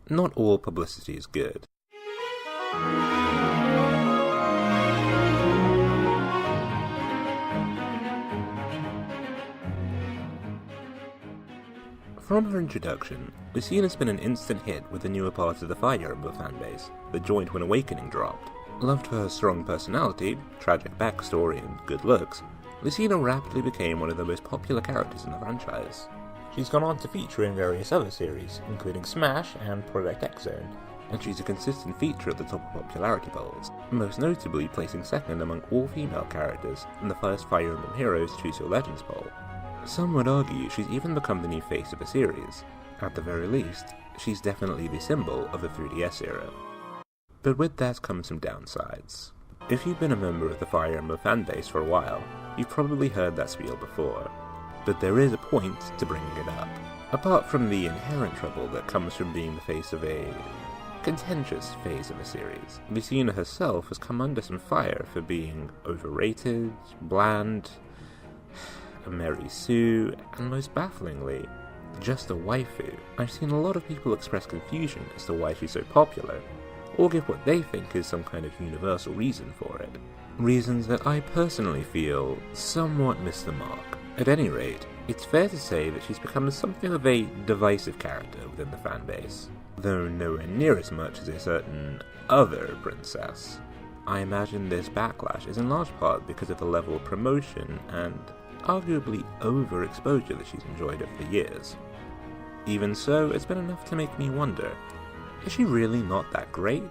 not all publicity is good. From her introduction, Lucina's been an instant hit with the newer parts of the Fire Emblem fanbase, the joint when Awakening dropped. Loved for her strong personality, tragic backstory, and good looks, Lucina rapidly became one of the most popular characters in the franchise. She's gone on to feature in various other series, including Smash and Project X Zone, and she's a consistent feature at the top of popularity polls, most notably placing second among all female characters in the first Fire Emblem Heroes Choose Your Legends poll. Some would argue she's even become the new face of the series. At the very least, she's definitely the symbol of the 3DS era. But with that comes some downsides. If you've been a member of the Fire Emblem fanbase for a while, you've probably heard that spiel before. But there is a point to bringing it up. Apart from the inherent trouble that comes from being the face of a contentious phase of a series, Lucina herself has come under some fire for being overrated, bland, a Mary Sue, and most bafflingly, just a waifu. I've seen a lot of people express confusion as to why she's so popular, or give what they think is some kind of universal reason for it. Reasons that I personally feel somewhat miss the mark. At any rate, it's fair to say that she's become something of a divisive character within the fanbase, though nowhere near as much as a certain other princess. I imagine this backlash is in large part because of the level of promotion and arguably overexposure that she's enjoyed over the years. Even so, it's been enough to make me wonder, is she really not that great?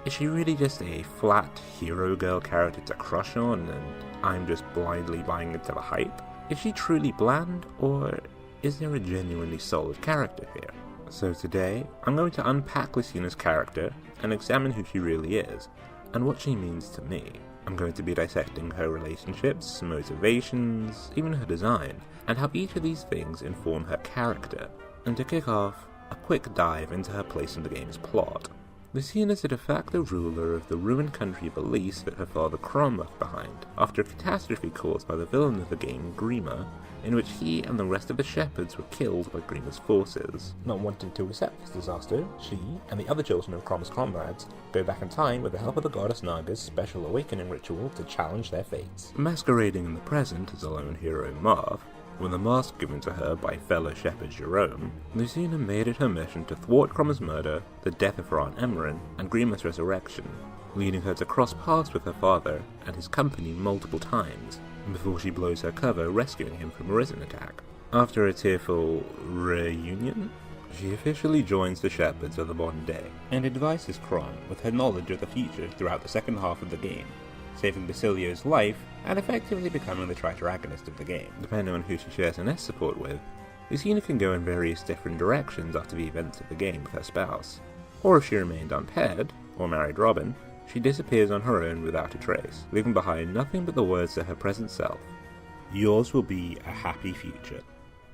Is she really just a flat hero girl character to crush on and I'm just blindly buying into the hype? Is she truly bland, or is there a genuinely solid character here? So today, I'm going to unpack Lucina's character and examine who she really is, and what she means to me. I'm going to be dissecting her relationships, motivations, even her design, and how each of these things inform her character. And to kick off, a quick dive into her place in the game's plot. Lucina is a de facto ruler of the ruined country of Elise that her father Chrom left behind, after a catastrophe caused by the villain of the game, Grima, in which he and the rest of the shepherds were killed by Grima's forces. Not wanting to accept this disaster, she and the other children of Chrom's comrades go back in time with the help of the goddess Naga's special awakening ritual to challenge their fates. Masquerading in the present as a lone hero Marth, with a mask given to her by fellow shepherd Chrom, Lucina made it her mission to thwart Chrom's murder, the death of her Aunt Emmeryn, and Grima's resurrection, leading her to cross paths with her father and his company multiple times, before she blows her cover rescuing him from a risen attack. After a tearful reunion, she officially joins the shepherds of the modern day, and advises Chrom with her knowledge of the future throughout the second half of the game, saving Basilio's life and effectively becoming the traitor-agonist of the game. Depending on who she shares an S support with, Lucina can go in various different directions after the events of the game with her spouse. Or if she remained unpaired, or married Robin, she disappears on her own without a trace, leaving behind nothing but the words to her present self: "Yours will be a happy future."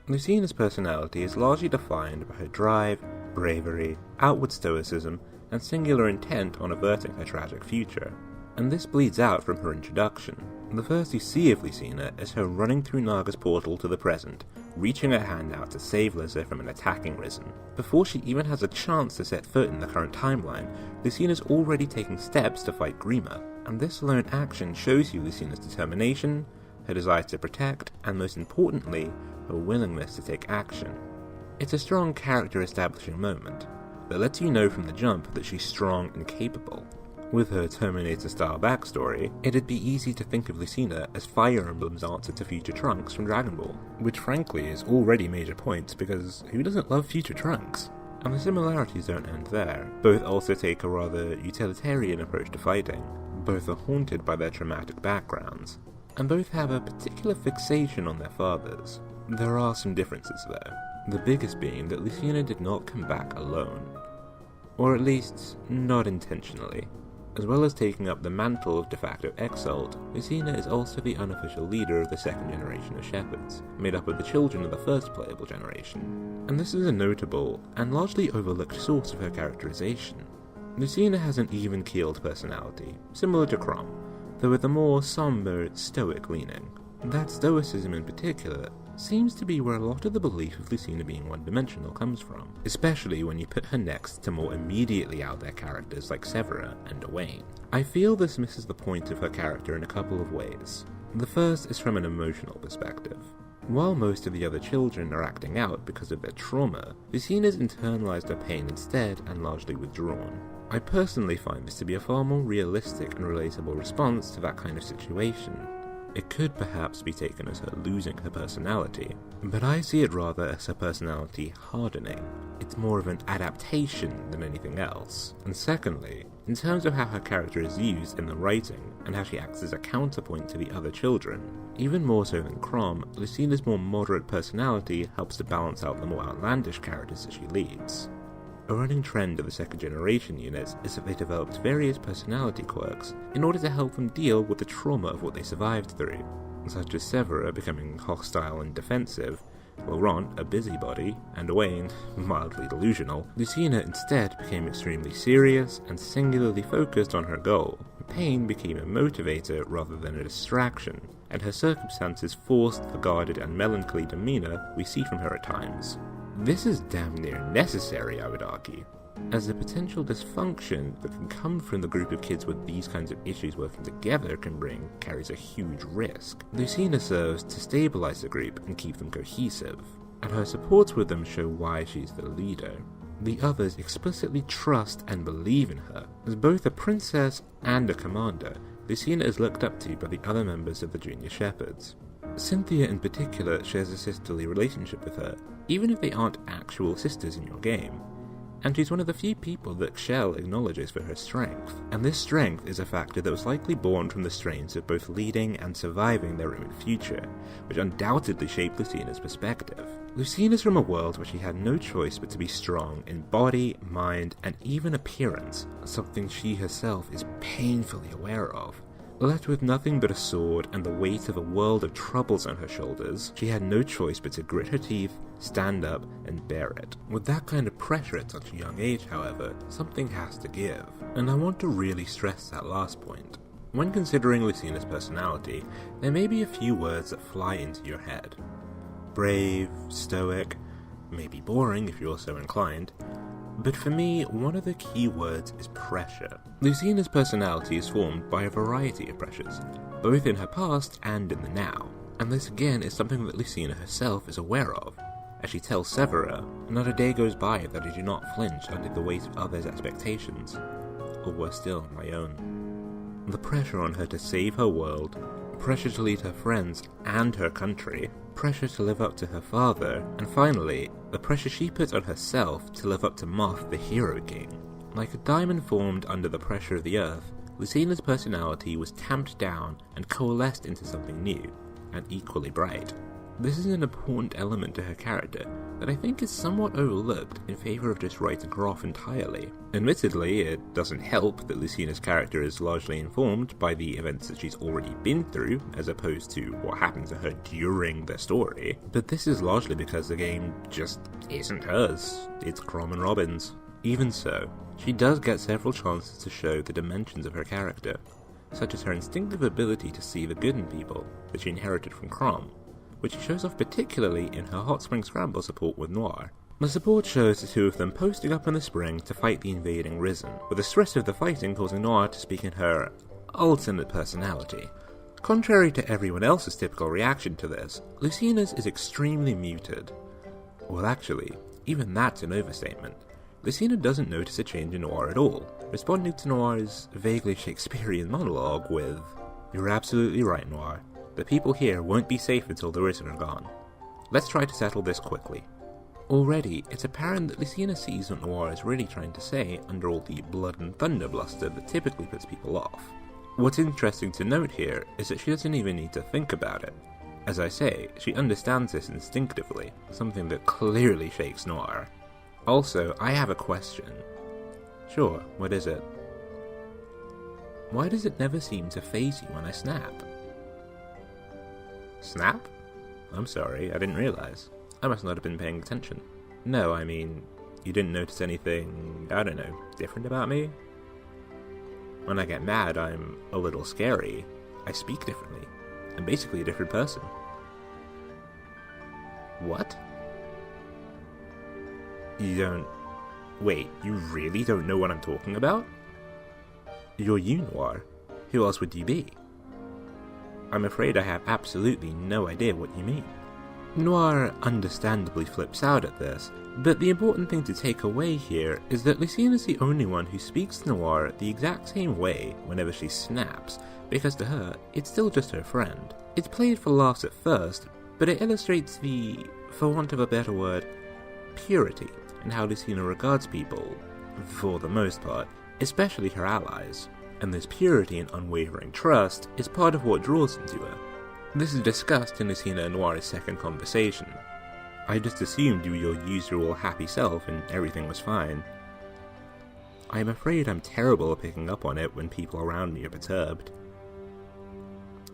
Lucina's personality is largely defined by her drive, bravery, outward stoicism, and singular intent on averting her tragic future. And this bleeds out from her introduction. The first you see of Lucina is her running through Naga's portal to the present, reaching her hand out to save Lizza from an attacking Risen. Before she even has a chance to set foot in the current timeline, Lucina's already taking steps to fight Grima, and this lone action shows you Lucina's determination, her desire to protect, and most importantly, her willingness to take action. It's a strong character establishing moment that lets you know from the jump that she's strong and capable. With her Terminator-style backstory, it'd be easy to think of Lucina as Fire Emblem's answer to Future Trunks from Dragon Ball, which frankly is already major points because who doesn't love Future Trunks? And the similarities don't end there. Both also take a rather utilitarian approach to fighting. Both are haunted by their traumatic backgrounds, and both have a particular fixation on their fathers. There are some differences though, the biggest being that Lucina did not come back alone. Or at least, not intentionally. As well as taking up the mantle of de facto exalt, Lucina is also the unofficial leader of the second generation of shepherds, made up of the children of the first playable generation. And this is a notable, and largely overlooked source of her characterization. Lucina has an even-keeled personality, similar to Chrom, though with a more somber, stoic leaning. That stoicism in particular seems to be where a lot of the belief of Lucina being one-dimensional comes from, especially when you put her next to more immediately out there characters like Severa and Owain. I feel this misses the point of her character in a couple of ways. The first is from an emotional perspective. While most of the other children are acting out because of their trauma, Lucina's internalized her pain instead and largely withdrawn. I personally find this to be a far more realistic and relatable response to that kind of situation. It could perhaps be taken as her losing her personality, but I see it rather as her personality hardening. It's more of an adaptation than anything else. And secondly, in terms of how her character is used in the writing, and how she acts as a counterpoint to the other children, even more so than Chrom, Lucina's more moderate personality helps to balance out the more outlandish characters that she leads. A running trend of the second generation units is that they developed various personality quirks in order to help them deal with the trauma of what they survived through, such as Severa becoming hostile and defensive, Laurent a busybody, and Owain mildly delusional. Lucina instead became extremely serious and singularly focused on her goal. Pain became a motivator rather than a distraction, and her circumstances forced the guarded and melancholy demeanor we see from her at times. This is damn near necessary, I would argue, as the potential dysfunction that can come from the group of kids with these kinds of issues working together carries a huge risk. Lucina serves to stabilize the group and keep them cohesive, and her supports with them show why she's the leader. The others explicitly trust and believe in her. As both a princess and a commander, Lucina is looked up to by the other members of the Junior Shepherds. Cynthia in particular shares a sisterly relationship with her, even if they aren't actual sisters in your game, and she's one of the few people that Shell acknowledges for her strength, and this strength is a factor that was likely born from the strains of both leading and surviving their own future, which undoubtedly shaped Lucina's perspective. Lucina's from a world where she had no choice but to be strong in body, mind, and even appearance, something she herself is painfully aware of. Left with nothing but a sword and the weight of a world of troubles on her shoulders, she had no choice but to grit her teeth, stand up, and bear it. With that kind of pressure at such a young age, however, something has to give, and I want to really stress that last point. When considering Lucina's personality, there may be a few words that fly into your head. Brave, stoic, maybe boring if you're so inclined, but for me, one of the key words is pressure. Lucina's personality is formed by a variety of pressures, both in her past and in the now, and this again is something that Lucina herself is aware of. As she tells Severa, not a day goes by that I do not flinch under the weight of others' expectations, or worse still, my own. The pressure on her to save her world, pressure to lead her friends and her country, pressure to live up to her father, and finally, the pressure she puts on herself to live up to Marth, the Hero King. Like a diamond formed under the pressure of the earth, Lucina's personality was tamped down and coalesced into something new, and equally bright. This is an important element to her character that I think is somewhat overlooked in favour of just writing her off entirely. Admittedly, it doesn't help that Lucina's character is largely informed by the events that she's already been through, as opposed to what happened to her during the story, but this is largely because the game just isn't hers, it's Chrom and Robin's. Even so, she does get several chances to show the dimensions of her character, such as her instinctive ability to see the good in people that she inherited from Chrom, which shows off particularly in her Hot Spring Scramble support with Noir. The support shows the two of them posting up in the spring to fight the invading Risen, with the stress of the fighting causing Noir to speak in her alternate personality. Contrary to everyone else's typical reaction to this, Lucina's is extremely muted. Well actually, even that's an overstatement. Lucina doesn't notice a change in Noir at all, responding to Noir's vaguely Shakespearean monologue with, "You're absolutely right, Noir. The people here won't be safe until the Risen are gone. Let's try to settle this quickly." Already, it's apparent that Lucina sees what Noir is really trying to say under all the blood and thunder bluster that typically puts people off. What's interesting to note here is that she doesn't even need to think about it. As I say, she understands this instinctively, something that clearly shakes Noir. Also, I have a question. Sure, what is it? Why does it never seem to faze you when I snap? Snap? I'm sorry, I didn't realize. I must not have been paying attention. No, I mean, you didn't notice anything, I don't know, different about me? When I get mad, I'm a little scary. I speak differently. I'm basically a different person. What? You don't... Wait, you really don't know what I'm talking about? You're you, Noir. Who else would you be? I'm afraid I have absolutely no idea what you mean. Noir understandably flips out at this, but the important thing to take away here is that Lucina's the only one who speaks to Noir the exact same way whenever she snaps, because to her, it's still just her friend. It's played for laughs at first, but it illustrates the, for want of a better word, purity in how Lucina regards people, for the most part, especially her allies. And this purity and unwavering trust is part of what draws them to her. This is discussed in Lucina and Noir's second conversation. I just assumed you were your usual happy self and everything was fine. I'm afraid I'm terrible at picking up on it when people around me are perturbed.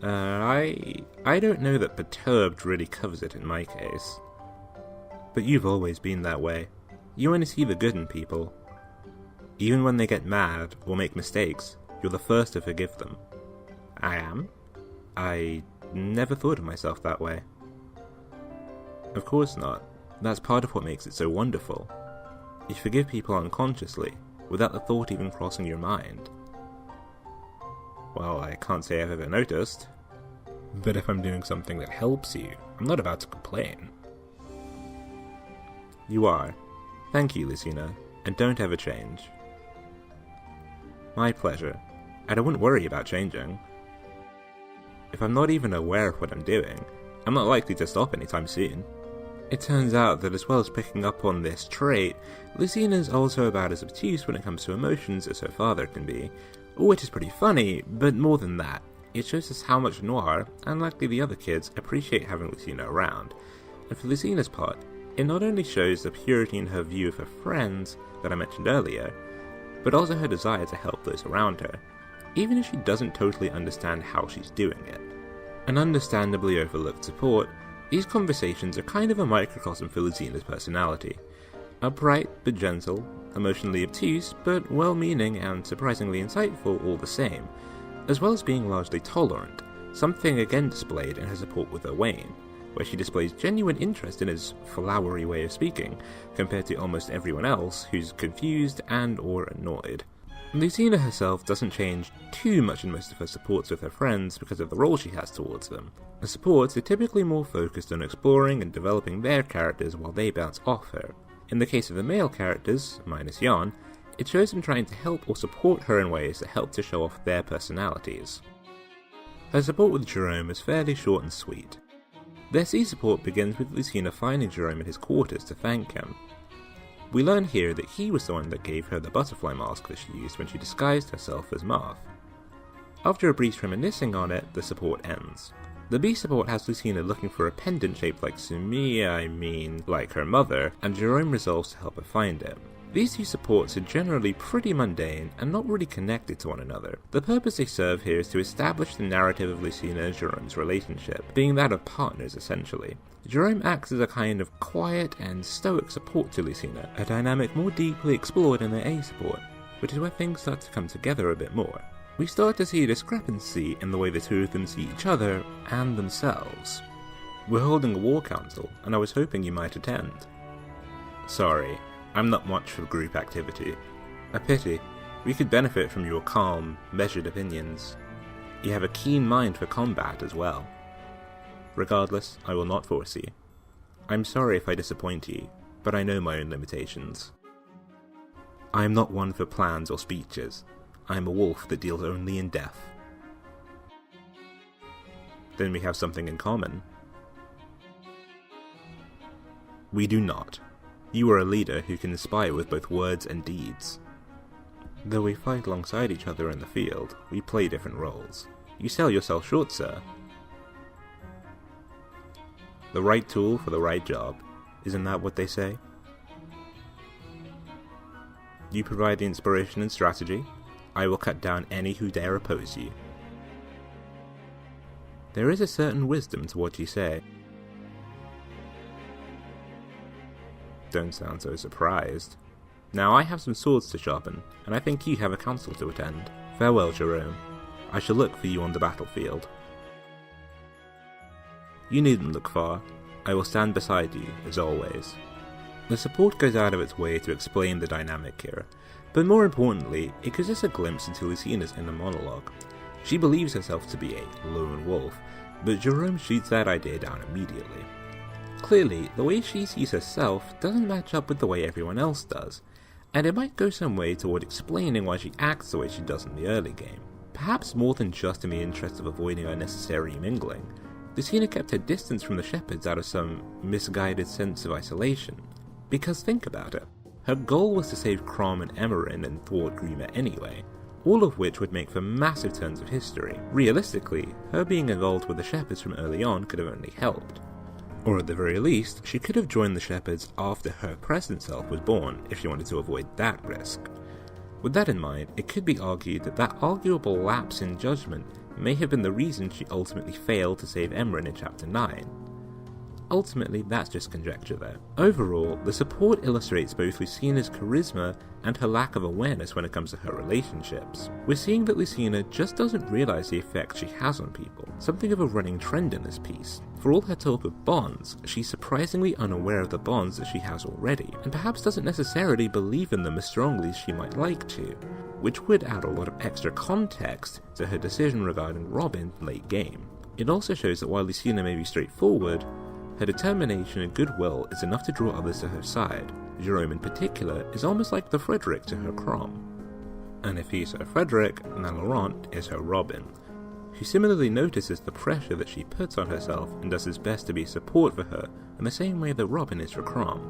I don't know that perturbed really covers it in my case. But you've always been that way. You only see the good in people. Even when they get mad or make mistakes, you're the first to forgive them. I am? I never thought of myself that way. Of course not. That's part of what makes it so wonderful. You forgive people unconsciously, without the thought even crossing your mind. Well, I can't say I've ever noticed. But if I'm doing something that helps you, I'm not about to complain. You are. Thank you, Lucina, and don't ever change. My pleasure, and I wouldn't worry about changing. If I'm not even aware of what I'm doing, I'm not likely to stop anytime soon. It turns out that as well as picking up on this trait, Lucina's also about as obtuse when it comes to emotions as her father can be, which is pretty funny, but more than that, it shows us how much Noir, and likely the other kids, appreciate having Lucina around. And for Lucina's part, it not only shows the purity in her view of her friends that I mentioned earlier, but also her desire to help those around her, even if she doesn't totally understand how she's doing it. An understandably overlooked support, these conversations are kind of a microcosm for Lucina's personality. Upright but gentle, emotionally obtuse but well-meaning and surprisingly insightful all the same, as well as being largely tolerant, something again displayed in her support with Owain, where she displays genuine interest in his flowery way of speaking, compared to almost everyone else who's confused and or annoyed. Lucina herself doesn't change too much in most of her supports with her friends because of the role she has towards them. The supports are typically more focused on exploring and developing their characters while they bounce off her. In the case of the male characters, minus Jan, it shows them trying to help or support her in ways that help to show off their personalities. Her support with Chrom is fairly short and sweet. Their sea support begins with Lucina finding Chrom in his quarters to thank him. We learn here that he was the one that gave her the butterfly mask that she used when she disguised herself as Marth. After a brief reminiscing on it, the support ends. The B support has Lucina looking for a pendant shaped like like her mother, and Chrom resolves to help her find it. These two supports are generally pretty mundane and not really connected to one another. The purpose they serve here is to establish the narrative of Lucina and Chrome's relationship, being that of partners essentially. Chrom acts as a kind of quiet and stoic support to Lucina, a dynamic more deeply explored in their A support, which is where things start to come together a bit more. We start to see a discrepancy in the way the two of them see each other and themselves. We're holding a war council, and I was hoping you might attend. Sorry, I'm not much for group activity. A pity. We could benefit from your calm, measured opinions. You have a keen mind for combat as well. Regardless, I will not force you. I'm sorry if I disappoint you, but I know my own limitations. I am not one for plans or speeches. I am a wolf that deals only in death. Then we have something in common. We do not. You are a leader who can inspire with both words and deeds. Though we fight alongside each other in the field, we play different roles. You sell yourself short, sir. The right tool for the right job. Isn't that what they say? You provide the inspiration and strategy. I will cut down any who dare oppose you. There is a certain wisdom to what you say. Don't sound so surprised. Now I have some swords to sharpen, and I think you have a council to attend. Farewell, Chrom. I shall look for you on the battlefield. You needn't look far. I will stand beside you, as always. The support goes out of its way to explain the dynamic here, but more importantly, it gives us a glimpse into Lucina's inner monologue. She believes herself to be a lone wolf, but Chrom shoots that idea down immediately. Clearly, the way she sees herself doesn't match up with the way everyone else does, and it might go some way toward explaining why she acts the way she does in the early game. Perhaps more than just in the interest of avoiding unnecessary mingling, Lucina kept her distance from the shepherds out of some misguided sense of isolation. Because think about it, her goal was to save Chrom and Emerin and thwart Grima anyway, all of which would make for massive turns of history. Realistically, her being involved with the shepherds from early on could have only helped. Or at the very least, she could have joined the shepherds after her present self was born if she wanted to avoid that risk. With that in mind, it could be argued that that arguable lapse in judgment may have been the reason she ultimately failed to save Emerin in Chapter 9. Ultimately, that's just conjecture though. Overall, the support illustrates both Lucina's charisma and her lack of awareness when it comes to her relationships. We're seeing that Lucina just doesn't realise the effect she has on people, something of a running trend in this piece. For all her talk of bonds, she's surprisingly unaware of the bonds that she has already, and perhaps doesn't necessarily believe in them as strongly as she might like to, which would add a lot of extra context to her decision regarding Robin late game. It also shows that while Lucina may be straightforward, her determination and goodwill is enough to draw others to her side. Chrom in particular is almost like the Frederick to her Chrom. And if he's her Frederick, then Laurent is her Robin, who similarly notices the pressure that she puts on herself and does his best to be support for her in the same way that Robin is for Chrom.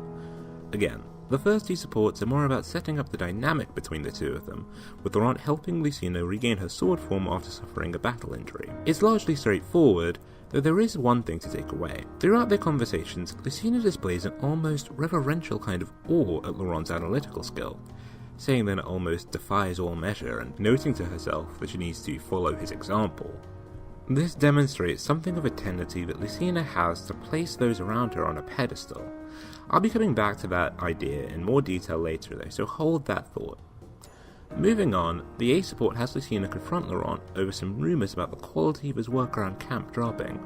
Again, the first two supports are more about setting up the dynamic between the two of them, with Laurent helping Lucina regain her sword form after suffering a battle injury. It's largely straightforward, though there is one thing to take away. Throughout their conversations, Lucina displays an almost reverential kind of awe at Laurent's analytical skill, saying that it almost defies all measure and noting to herself that she needs to follow his example. This demonstrates something of a tendency that Lucina has to place those around her on a pedestal. I'll be coming back to that idea in more detail later though, so hold that thought. Moving on, the A support has Lucina confront Laurent over some rumours about the quality of his work around camp dropping.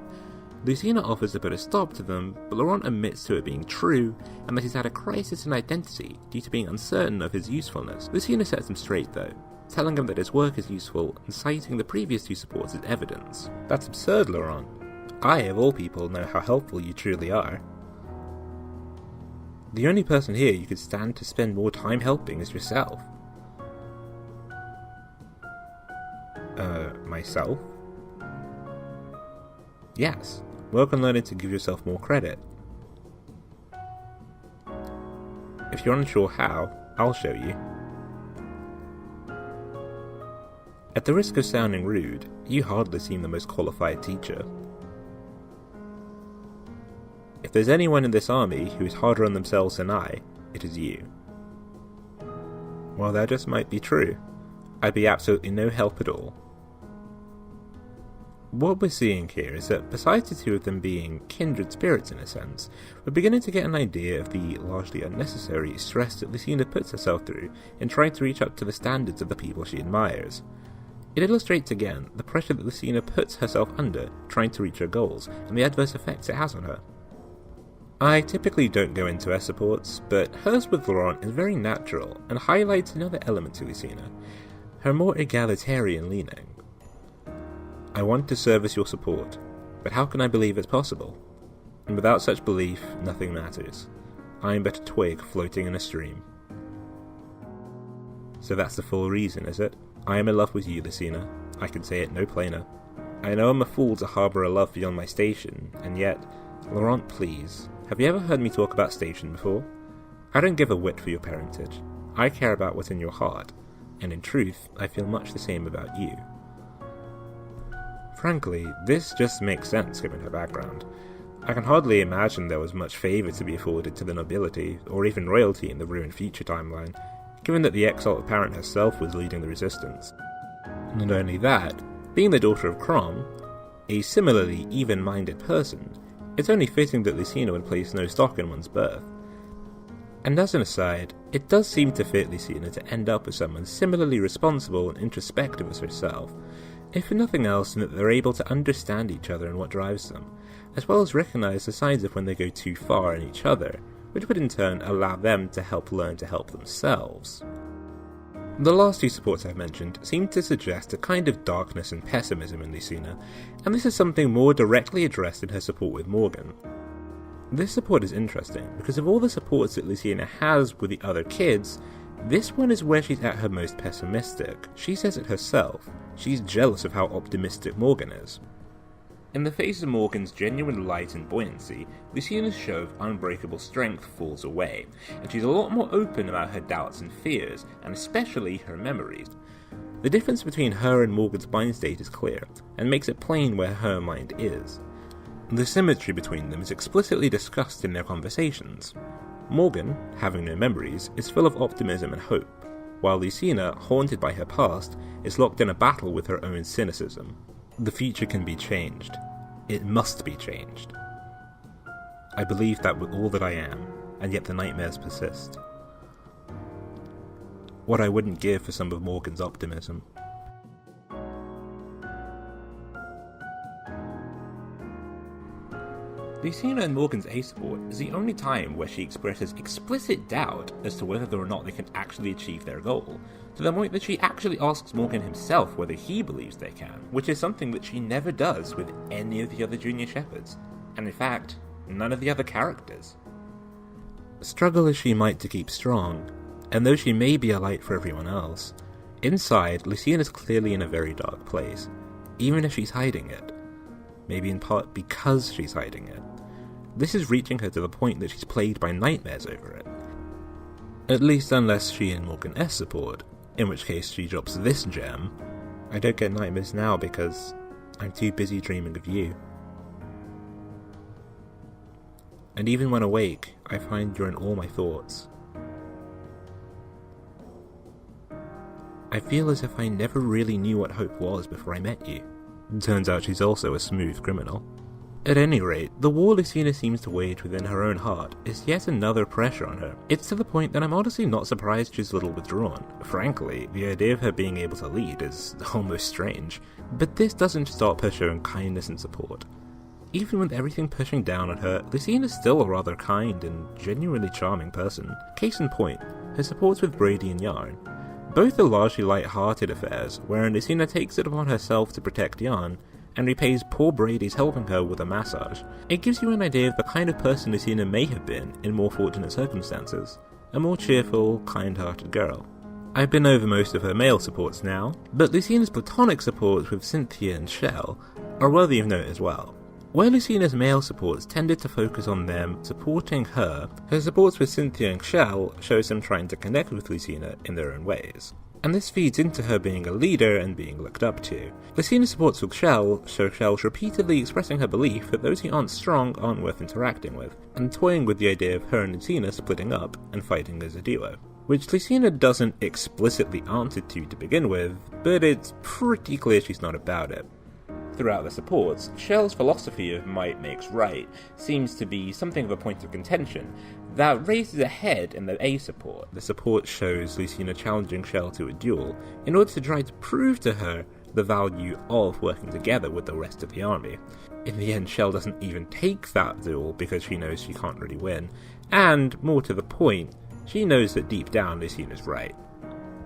Lucina offers to put a stop to them, but Laurent admits to it being true, and that he's had a crisis in identity due to being uncertain of his usefulness. Lucina sets him straight though, telling him that his work is useful and citing the previous two supports as evidence. That's absurd, Laurent. I, of all people, know how helpful you truly are. The only person here you could stand to spend more time helping is yourself. Myself? Yes, work on learning to give yourself more credit. If you're unsure how, I'll show you. At the risk of sounding rude, you hardly seem the most qualified teacher. If there's anyone in this army who is harder on themselves than I, it is you. Well, that just might be true. I'd be absolutely no help at all. What we're seeing here is that besides the two of them being kindred spirits in a sense, we're beginning to get an idea of the largely unnecessary stress that Lucina puts herself through in trying to reach up to the standards of the people she admires. It illustrates again the pressure that Lucina puts herself under trying to reach her goals and the adverse effects it has on her. I typically don't go into S supports, but hers with Laurent is very natural and highlights another element to Lucina, her more egalitarian leaning. I want to service your support, but how can I believe it's possible? And without such belief, nothing matters. I am but a twig floating in a stream. So that's the full reason, is it? I am in love with you, Lucina. I can say it no plainer. I know I'm a fool to harbour a love beyond my station, and yet, Laurent, please, have you ever heard me talk about station before? I don't give a whit for your parentage. I care about what's in your heart, and in truth, I feel much the same about you. Frankly, this just makes sense given her background. I can hardly imagine there was much favour to be afforded to the nobility, or even royalty in the ruined future timeline, given that the exiled parent herself was leading the resistance. Not only that, being the daughter of Chrom, a similarly even-minded person, it's only fitting that Lucina would place no stock in one's birth. And as an aside, it does seem to fit Lucina to end up with someone similarly responsible and introspective as herself, if for nothing else than that they're able to understand each other and what drives them. as well as recognise the signs of when they go too far in each other, which would in turn allow them to help learn to help themselves. The last two supports I've mentioned seem to suggest a kind of darkness and pessimism in Lucina, and this is something more directly addressed in her support with Morgan. This support is interesting because of all the supports that Lucina has with the other kids, this one is where she's at her most pessimistic. She says it herself, she's jealous of how optimistic Morgan is. In the face of Morgan's genuine light and buoyancy, Lucina's show of unbreakable strength falls away, and she's a lot more open about her doubts and fears, and especially her memories. The difference between her and Morgan's mind state is clear, and makes it plain where her mind is. The symmetry between them is explicitly discussed in their conversations. Morgan, having no memories, is full of optimism and hope, while Lucina, haunted by her past, is locked in a battle with her own cynicism. The future can be changed. It must be changed. I believe that with all that I am, and yet the nightmares persist. What I wouldn't give for some of Morgan's optimism. Lucina and Morgan's A support is the only time where she expresses explicit doubt as to whether or not they can actually achieve their goal, to the point that she actually asks Morgan himself whether he believes they can, which is something that she never does with any of the other junior shepherds, and in fact, none of the other characters. Struggle as she might to keep strong, and though she may be a light for everyone else, inside, Lucina is clearly in a very dark place, even if she's hiding it. Maybe in part because she's hiding it. This is reaching her to the point that she's plagued by nightmares over it. At least unless she and Morgan S support, in which case she drops this gem. I don't get nightmares now because I'm too busy dreaming of you. And even when awake, I find you're in all my thoughts. I feel as if I never really knew what hope was before I met you. Turns out she's also a smooth criminal. At any rate, the war Lucina seems to wage within her own heart is yet another pressure on her. It's to the point that I'm honestly not surprised she's a little withdrawn. Frankly, the idea of her being able to lead is almost strange. But this doesn't stop her showing kindness and support. Even with everything pushing down on her, Lucina's still a rather kind and genuinely charming person. Case in point, her supports with Brady and Yarn. Both are largely light-hearted affairs, wherein Lucina takes it upon herself to protect Yarn, and repays poor Brady's helping her with a massage. It gives you an idea of the kind of person Lucina may have been in more fortunate circumstances. A more cheerful, kind-hearted girl. I've been over most of her male supports now, but Lucina's platonic supports with Cynthia and Shell are worthy of note as well. Where Lucina's male supports tended to focus on them supporting her, her supports with Cynthia and Shell show some trying to connect with Lucina in their own ways. And this feeds into her being a leader and being looked up to. Lucina's supports with Shell show Shell repeatedly expressing her belief that those who aren't strong aren't worth interacting with, and toying with the idea of her and Lucina splitting up and fighting as a duo. Which Lucina doesn't explicitly answer to begin with, but it's pretty clear she's not about it. Throughout the supports, Shell's philosophy of might makes right seems to be something of a point of contention that raises a head in the A support. The support shows Lucina challenging Shell to a duel in order to try to prove to her the value of working together with the rest of the army. In the end, Shell doesn't even take that duel because she knows she can't really win, and, more to the point, she knows that deep down Lucina's right.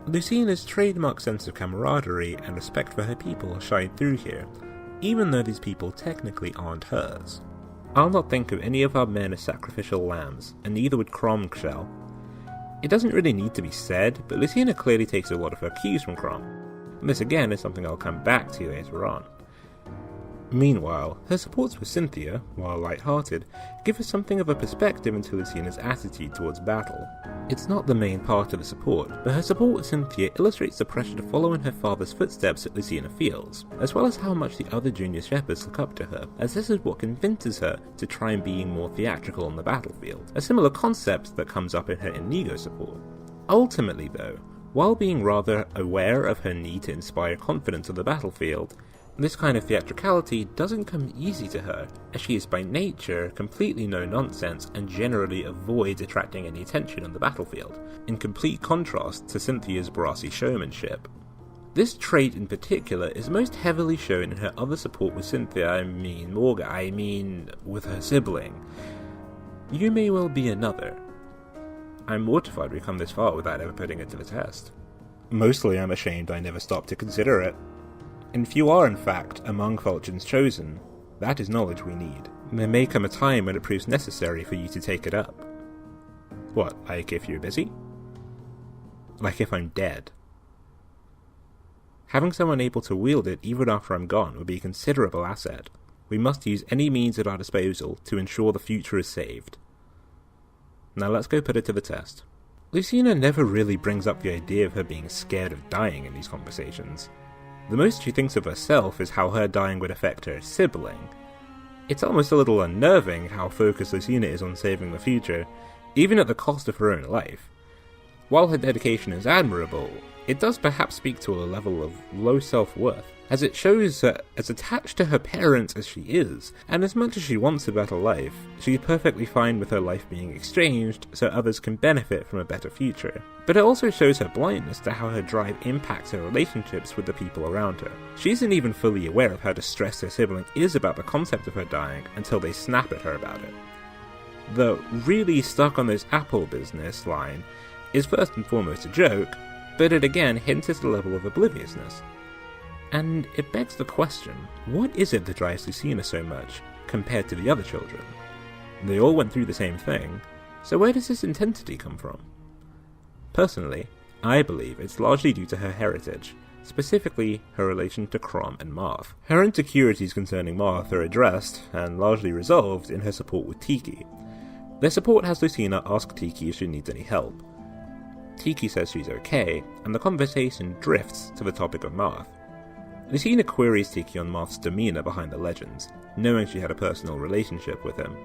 Lucina's trademark sense of camaraderie and respect for her people shine through here, even though these people technically aren't hers. I'll not think of any of our men as sacrificial lambs, and neither would Chrom Shell. It doesn't really need to be said, but Lucina clearly takes a lot of her cues from Chrom, and this again is something I'll come back to later on. Meanwhile, her supports with Cynthia, while light-hearted, give us something of a perspective into Lucina's attitude towards battle. It's not the main part of the support, but her support with Cynthia illustrates the pressure to follow in her father's footsteps that Lucina feels, as well as how much the other junior shepherds look up to her, as this is what convinces her to try and being more theatrical on the battlefield, a similar concept that comes up in her Inigo support. Ultimately though, while being rather aware of her need to inspire confidence on the battlefield, this kind of theatricality doesn't come easy to her, as she is by nature completely no-nonsense and generally avoids attracting any attention on the battlefield, in complete contrast to Cynthia's brassy showmanship. This trait in particular is most heavily shown in her other support with Morga, with her sibling. You may well be another. I'm mortified we've come this far without ever putting it to the test. Mostly I'm ashamed I never stopped to consider it. And if you are in fact among Fulgen's chosen, that is knowledge we need. There may come a time when it proves necessary for you to take it up. What, like if you're busy? Like if I'm dead? Having someone able to wield it even after I'm gone would be a considerable asset. We must use any means at our disposal to ensure the future is saved. Now let's go put it to the test. Lucina never really brings up the idea of her being scared of dying in these conversations. The most she thinks of herself is how her dying would affect her sibling. It's almost a little unnerving how focused Lucina is on saving the future, even at the cost of her own life. While her dedication is admirable, it does perhaps speak to a level of low self-worth, as it shows her as attached to her parents as she is, and as much as she wants a better life, she's perfectly fine with her life being exchanged so others can benefit from a better future. But it also shows her blindness to how her drive impacts her relationships with the people around her. She isn't even fully aware of how distressed her sibling is about the concept of her dying until they snap at her about it. The really stuck on this apple business line is first and foremost a joke, but it again hints at a level of obliviousness. And it begs the question, what is it that drives Lucina so much, compared to the other children? They all went through the same thing, so where does this intensity come from? Personally, I believe it's largely due to her heritage, specifically her relation to Chrom and Marth. Her insecurities concerning Marth are addressed, and largely resolved, in her support with Tiki. Their support has Lucina ask Tiki if she needs any help. Tiki says she's okay, and the conversation drifts to the topic of Marth. Lucina queries Tiki on Marth's demeanour behind the legends, knowing she had a personal relationship with him.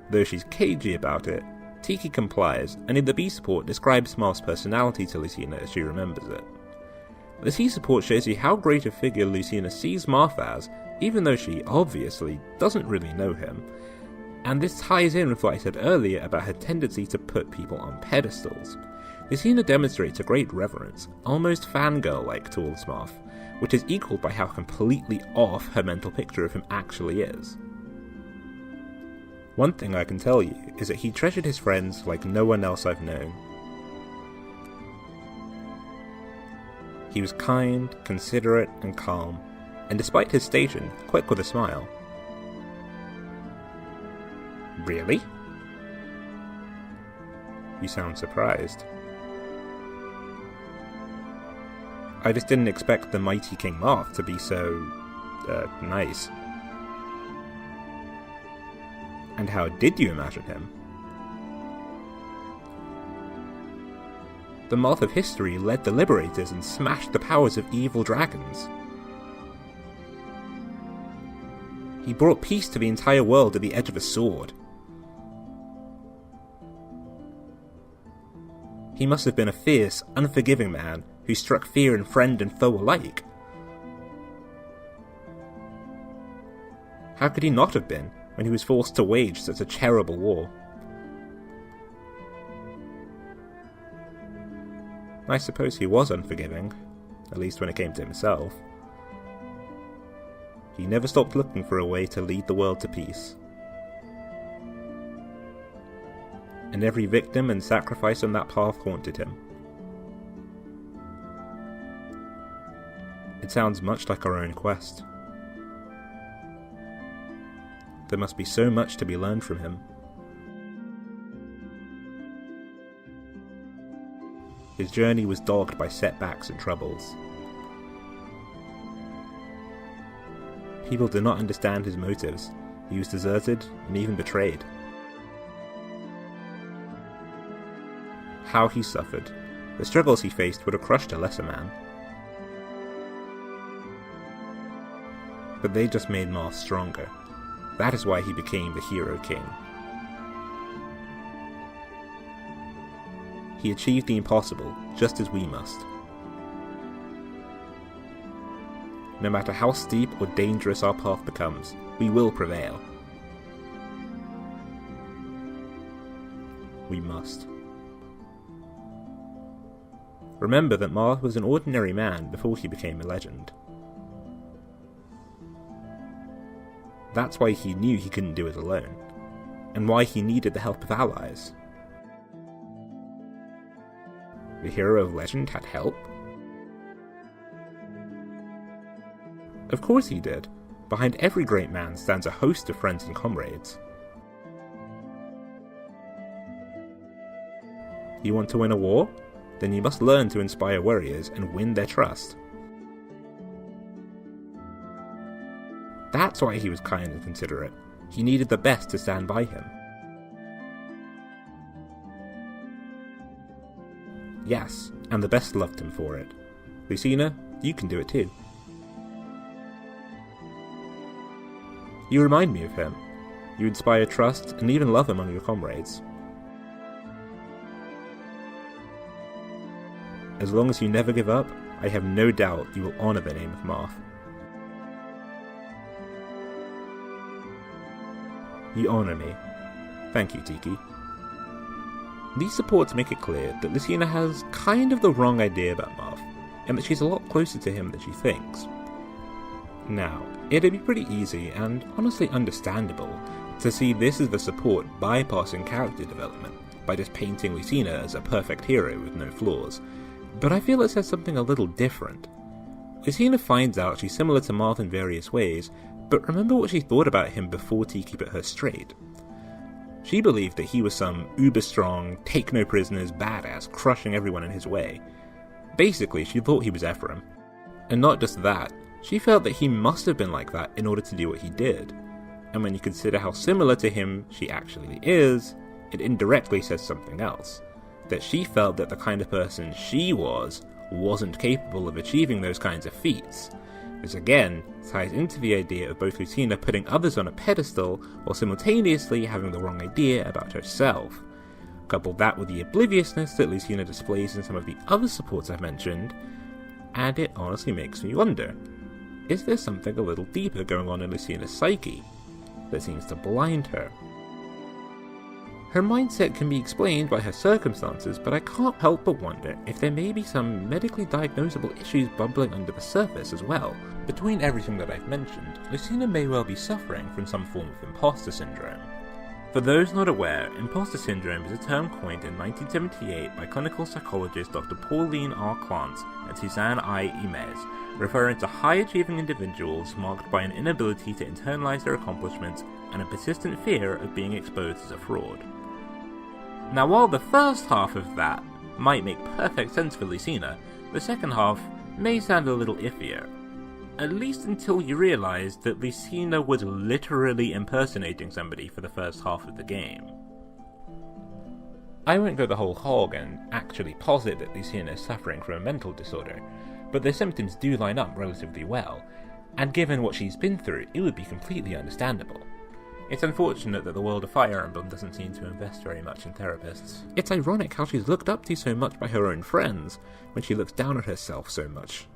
Though she's cagey about it, Tiki complies, and in the B support describes Marth's personality to Lucina as she remembers it. The C support shows you how great a figure Lucina sees Marth as, even though she obviously doesn't really know him, and this ties in with what I said earlier about her tendency to put people on pedestals. Lucina demonstrates a great reverence, almost fangirl-like towards Marth, which is equalled by how completely off her mental picture of him actually is. One thing I can tell you is that he treasured his friends like no one else I've known. He was kind, considerate, and calm, and despite his station, quick with a smile. Really? You sound surprised. I just didn't expect the mighty King Marth to be so, nice. And how did you imagine him? The Marth of history led the Liberators and smashed the powers of evil dragons. He brought peace to the entire world at the edge of a sword. He must have been a fierce, unforgiving man who struck fear in friend and foe alike. How could he not have been when he was forced to wage such a terrible war? I suppose he was unforgiving, at least when it came to himself. He never stopped looking for a way to lead the world to peace. And every victim and sacrifice on that path haunted him. It sounds much like our own quest. There must be so much to be learned from him. His journey was dogged by setbacks and troubles. People did not understand his motives. He was deserted and even betrayed. How he suffered. The struggles he faced would have crushed a lesser man. But they just made Marth stronger. That is why he became the Hero King. He achieved the impossible, just as we must. No matter how steep or dangerous our path becomes, we will prevail. We must. Remember that Marth was an ordinary man before he became a legend. That's why he knew he couldn't do it alone, and why he needed the help of allies. The hero of legend had help? Of course he did. Behind every great man stands a host of friends and comrades. You want to win a war? Then you must learn to inspire warriors and win their trust. That's why he was kind and considerate. He needed the best to stand by him. Yes, and the best loved him for it. Lucina, you can do it too. You remind me of him. You inspire trust and even love among your comrades. As long as you never give up, I have no doubt you will honour the name of Marth. You honour me. Thank you, Tiki. These supports make it clear that Lucina has kind of the wrong idea about Marth, and that she's a lot closer to him than she thinks. Now, it'd be pretty easy, and honestly understandable, to see this as the support bypassing character development by just painting Lucina as a perfect hero with no flaws, but I feel it says something a little different. Lucina finds out she's similar to Marth in various ways, but remember what she thought about him before Tiki put her straight. She believed that he was some uber-strong, take-no-prisoners badass crushing everyone in his way. Basically, she thought he was Ephraim. And not just that, she felt that he must have been like that in order to do what he did. And when you consider how similar to him she actually is, it indirectly says something else. That she felt that the kind of person she wasn't capable of achieving those kinds of feats. This again ties into the idea of both Lucina putting others on a pedestal while simultaneously having the wrong idea about herself. Couple that with the obliviousness that Lucina displays in some of the other supports I've mentioned, and it honestly makes me wonder, is there something a little deeper going on in Lucina's psyche that seems to blind her? Her mindset can be explained by her circumstances, but I can't help but wonder if there may be some medically diagnosable issues bubbling under the surface as well. Between everything that I've mentioned, Lucina may well be suffering from some form of imposter syndrome. For those not aware, imposter syndrome is a term coined in 1978 by clinical psychologist Dr. Pauline R. Clance and Suzanne I. Imes, referring to high-achieving individuals marked by an inability to internalize their accomplishments and a persistent fear of being exposed as a fraud. Now, while the first half of that might make perfect sense for Lucina, the second half may sound a little iffier. At least until you realise that Lucina was literally impersonating somebody for the first half of the game. I won't go the whole hog and actually posit that Lucina is suffering from a mental disorder, but the symptoms do line up relatively well, and given what she's been through, it would be completely understandable. It's unfortunate that the world of Fire Emblem doesn't seem to invest very much in therapists. It's ironic how she's looked up to so much by her own friends, when she looks down at herself so much.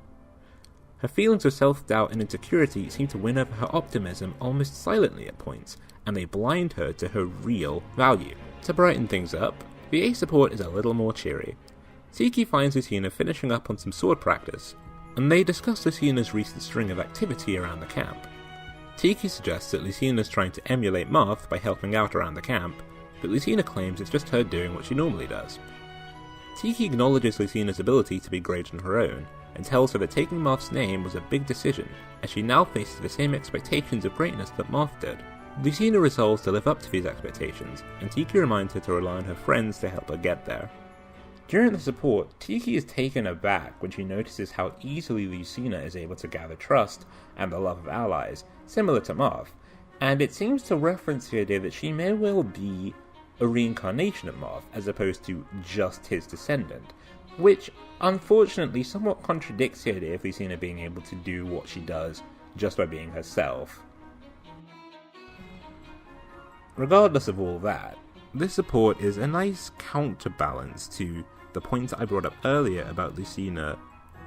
Her feelings of self-doubt and insecurity seem to win over her optimism almost silently at points, and they blind her to her real value. To brighten things up, the A support is a little more cheery. Tiki finds Lucina finishing up on some sword practice, and they discuss Lucina's recent string of activity around the camp. Tiki suggests that Lucina is trying to emulate Marth by helping out around the camp, but Lucina claims it's just her doing what she normally does. Tiki acknowledges Lucina's ability to be great on her own, and tells her that taking Marth's name was a big decision, as she now faces the same expectations of greatness that Marth did. Lucina resolves to live up to these expectations, and Tiki reminds her to rely on her friends to help her get there. During the support, Tiki is taken aback when she notices how easily Lucina is able to gather trust and the love of allies, similar to Marth, and it seems to reference the idea that she may well be a reincarnation of Marth as opposed to just his descendant, which unfortunately somewhat contradicts the idea of Lucina being able to do what she does just by being herself. Regardless of all that, this support is a nice counterbalance to the point I brought up earlier about Lucina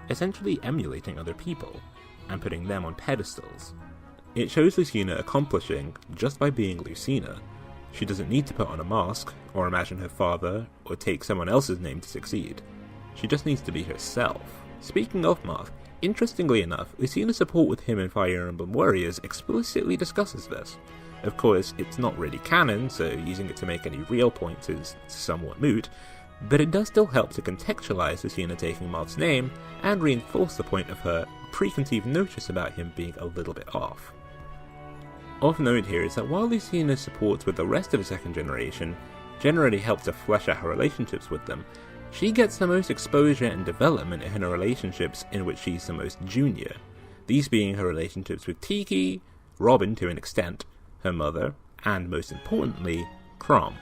essentially emulating other people and putting them on pedestals. It shows Lucina accomplishing just by being Lucina. She doesn't need to put on a mask, or imagine her father, or take someone else's name to succeed. She just needs to be herself. Speaking of Marth, interestingly enough, Lucina's support with him in Fire Emblem Warriors explicitly discusses this. Of course, it's not really canon, so using it to make any real points is somewhat moot, but it does still help to contextualize Lucina taking Marth's name and reinforce the point of her preconceived notice about him being a little bit off. Of note here is that while Lucina's support with the rest of the second generation generally helps to flesh out her relationships with them, she gets the most exposure and development in her relationships in which she's the most junior, these being her relationships with Tiki, Robin to an extent, her mother, and most importantly, Chrom.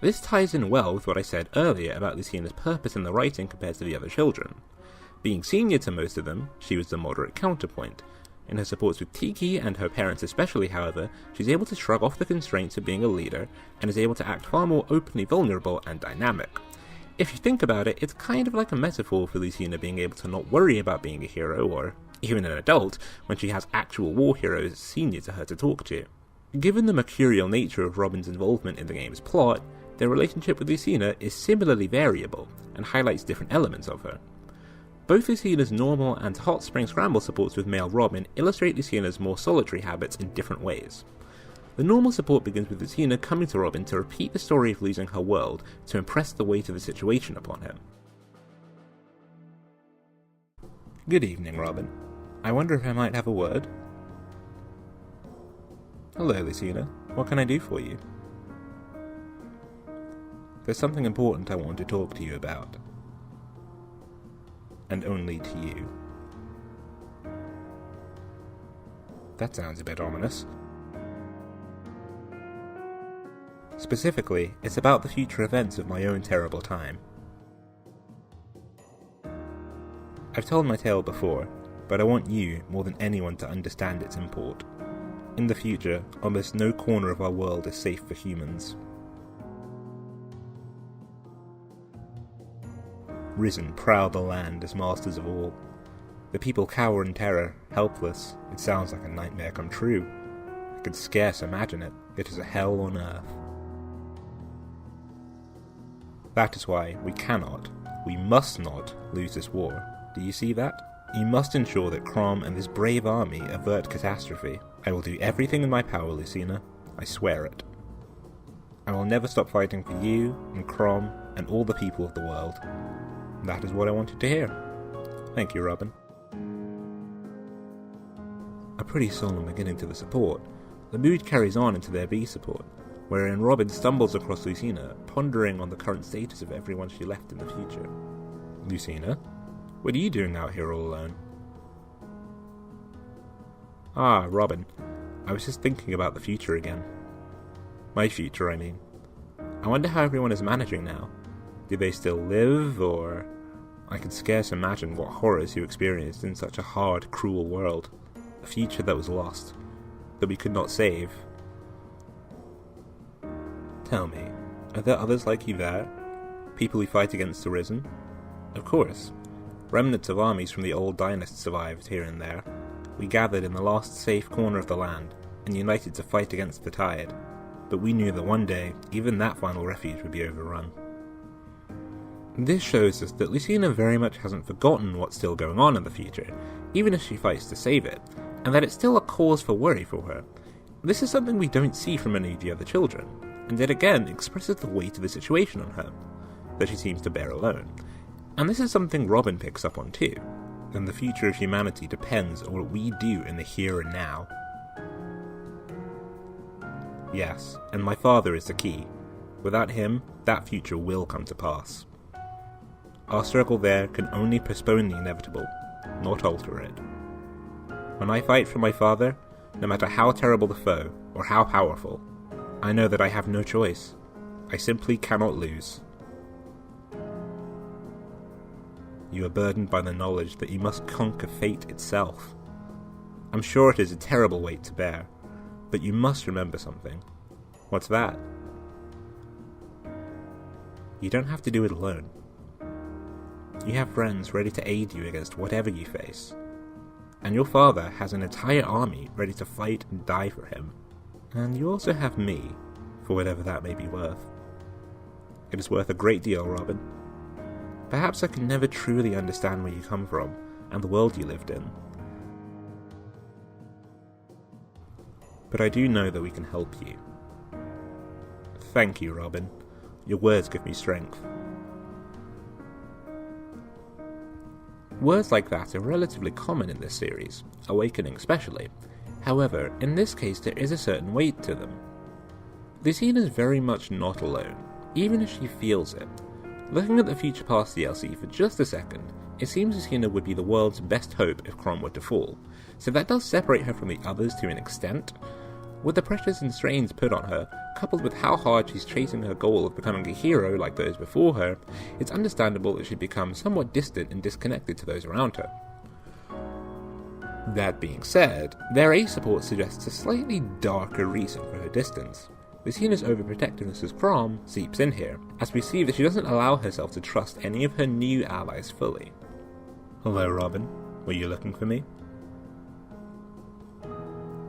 This ties in well with what I said earlier about Lucina's purpose in the writing compared to the other children. Being senior to most of them, she was the moderate counterpoint. In her supports with Tiki and her parents especially, however, she's able to shrug off the constraints of being a leader and is able to act far more openly vulnerable and dynamic. If you think about it, it's kind of like a metaphor for Lucina being able to not worry about being a hero, or even an adult, when she has actual war heroes senior to her to talk to. Given the mercurial nature of Robin's involvement in the game's plot, their relationship with Lucina is similarly variable, and highlights different elements of her. Both Lucina's normal and Hot Spring Scramble supports with male Robin illustrate Lucina's more solitary habits in different ways. The normal support begins with Lucina coming to Robin to repeat the story of losing her world to impress the weight of the situation upon him. Good evening, Robin. I wonder if I might have a word? Hello, Lucina. What can I do for you? There's something important I want to talk to you about. And only to you. That sounds a bit ominous. Specifically, it's about the future events of my own terrible time. I've told my tale before, but I want you more than anyone to understand its import. In the future, almost no corner of our world is safe for humans. Risen prowl the land as masters of all. The people cower in terror, helpless. It sounds like a nightmare come true. I could scarce imagine it. It is a hell on earth. That is why we must not lose this war. Do you see that? You must ensure that Chrom and this brave army avert catastrophe. I will do everything in my power, Lucina. I swear it. I will never stop fighting for you, and Chrom, and all the people of the world. That is what I wanted to hear. Thank you, Robin. A pretty solemn beginning to the support. The mood carries on into their B support, wherein Robin stumbles across Lucina, pondering on the current status of everyone she left in the future. Lucina? What are you doing out here all alone? Ah, Robin. I was just thinking about the future again. My future, I mean. I wonder how everyone is managing now. Do they still live, or... I can scarce imagine what horrors you experienced in such a hard, cruel world. A future that was lost. That we could not save. Tell me, are there others like you there? People who fight against the Risen? Of course. Remnants of armies from the old dynasty survived here and there. We gathered in the last safe corner of the land, and united to fight against the tide. But we knew that one day, even that final refuge would be overrun. This shows us that Lucina very much hasn't forgotten what's still going on in the future, even if she fights to save it, and that it's still a cause for worry for her. This is something we don't see from any of the other children, and it again expresses the weight of the situation on her, that she seems to bear alone. And this is something Robin picks up on too, and the future of humanity depends on what we do in the here and now. Yes, and my father is the key. Without him, that future will come to pass. Our struggle there can only postpone the inevitable, not alter it. When I fight for my father, no matter how terrible the foe, or how powerful, I know that I have no choice. I simply cannot lose. You are burdened by the knowledge that you must conquer fate itself. I'm sure it is a terrible weight to bear, but you must remember something. What's that? You don't have to do it alone. You have friends ready to aid you against whatever you face. And your father has an entire army ready to fight and die for him. And you also have me, for whatever that may be worth. It is worth a great deal, Robin. perhaps I can never truly understand where you come from, and the world you lived in. But I do know that we can help you. Thank you, Robin. Your words give me strength. Words like that are relatively common in this series, Awakening especially. However, in this case there is a certain weight to them. Lucina's very much not alone, even if she feels it. Looking at the Future Past DLC for just a second, it seems Lucina would be the world's best hope if Chrom were to fall, so that does separate her from the others to an extent. With the pressures and strains put on her, coupled with how hard she's chasing her goal of becoming a hero like those before her, it's understandable that she'd become somewhat distant and disconnected to those around her. That being said, their A support suggests a slightly darker reason for her distance. Lucina's overprotectiveness as Chrom seeps in here, as we see that she doesn't allow herself to trust any of her new allies fully. Hello, Robin. Were you looking for me?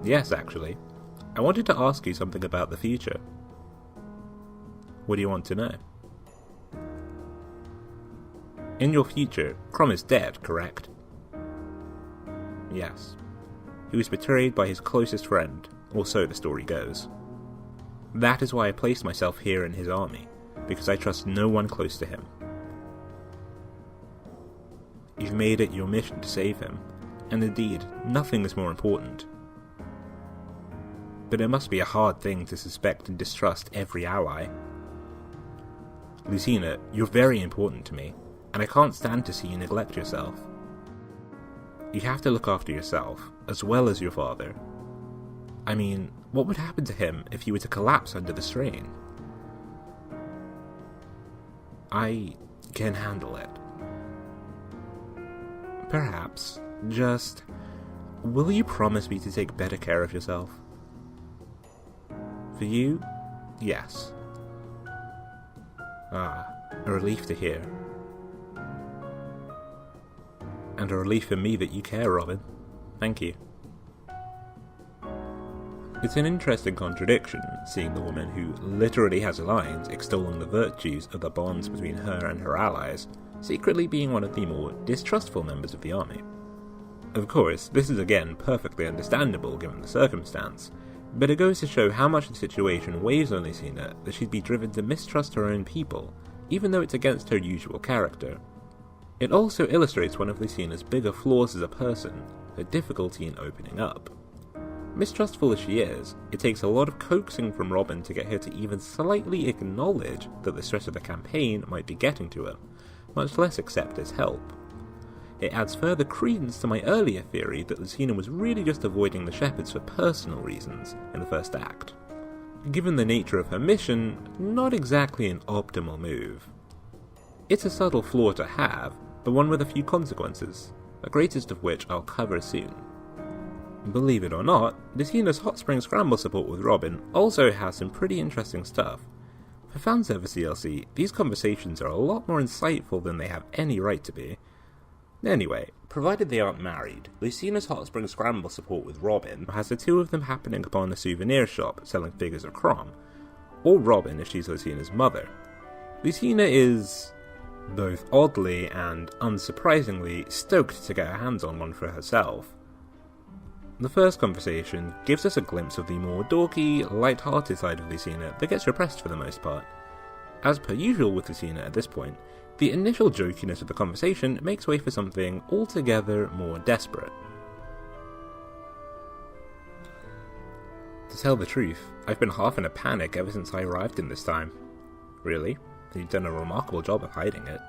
Yes, actually. I wanted to ask you something about the future. What do you want to know? In your future, Chrom is dead, correct? Yes. He was betrayed by his closest friend, or so the story goes. That is why I placed myself here in his army, because I trust no one close to him. You've made it your mission to save him, and indeed, nothing is more important. But it must be a hard thing to suspect and distrust every ally. Lucina, you're very important to me, and I can't stand to see you neglect yourself. You have to look after yourself, as well as your father. I mean, what would happen to him if he were to collapse under the strain? I can handle it. Perhaps, just, will you promise me to take better care of yourself? For you, yes. Ah, a relief to hear. And a relief for me that you care, Robin. Thank you. It's an interesting contradiction, seeing the woman who literally has lines extolling the virtues of the bonds between her and her allies, secretly being one of the more distrustful members of the army. Of course, this is again perfectly understandable given the circumstance, but it goes to show how much the situation weighs on Lucina that she'd be driven to mistrust her own people, even though it's against her usual character. It also illustrates one of Lucina's bigger flaws as a person, her difficulty in opening up. Mistrustful as she is, it takes a lot of coaxing from Robin to get her to even slightly acknowledge that the stress of the campaign might be getting to her, much less accept as help. It adds further credence to my earlier theory that Lucina was really just avoiding the Shepherds for personal reasons in the first act. Given the nature of her mission, not exactly an optimal move. It's a subtle flaw to have, but one with a few consequences, the greatest of which I'll cover soon. Believe it or not, Lucina's Hot Spring Scramble support with Robin also has some pretty interesting stuff. For fanservice DLC, these conversations are a lot more insightful than they have any right to be. Anyway, provided they aren't married, Lucina's Hot Spring Scramble support with Robin has the two of them happening upon a souvenir shop selling figures of Chrom, or Robin if she's Lucina's mother. Lucina is both oddly and unsurprisingly stoked to get her hands on one for herself. The first conversation gives us a glimpse of the more dorky, light-hearted side of Lucina that gets repressed for the most part. As per usual with Lucina at this point, the initial jokiness of the conversation makes way for something altogether more desperate. To tell the truth, I've been half in a panic ever since I arrived in this time. Really? You've done a remarkable job of hiding it.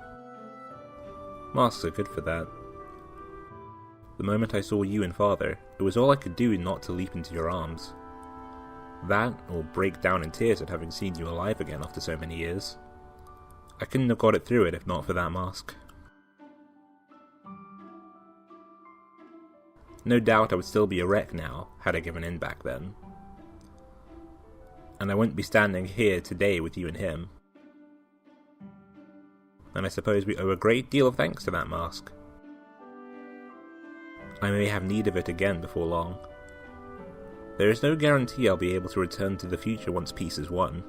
Masks are good for that. The moment I saw you and Father, it was all I could do not to leap into your arms. That, or break down in tears at having seen you alive again after so many years. I couldn't have got it through it if not for that mask. No doubt I would still be a wreck now, had I given in back then. And I wouldn't be standing here today with you and him. And I suppose we owe a great deal of thanks to that mask. I may have need of it again before long. There is no guarantee I'll be able to return to the future once peace is won.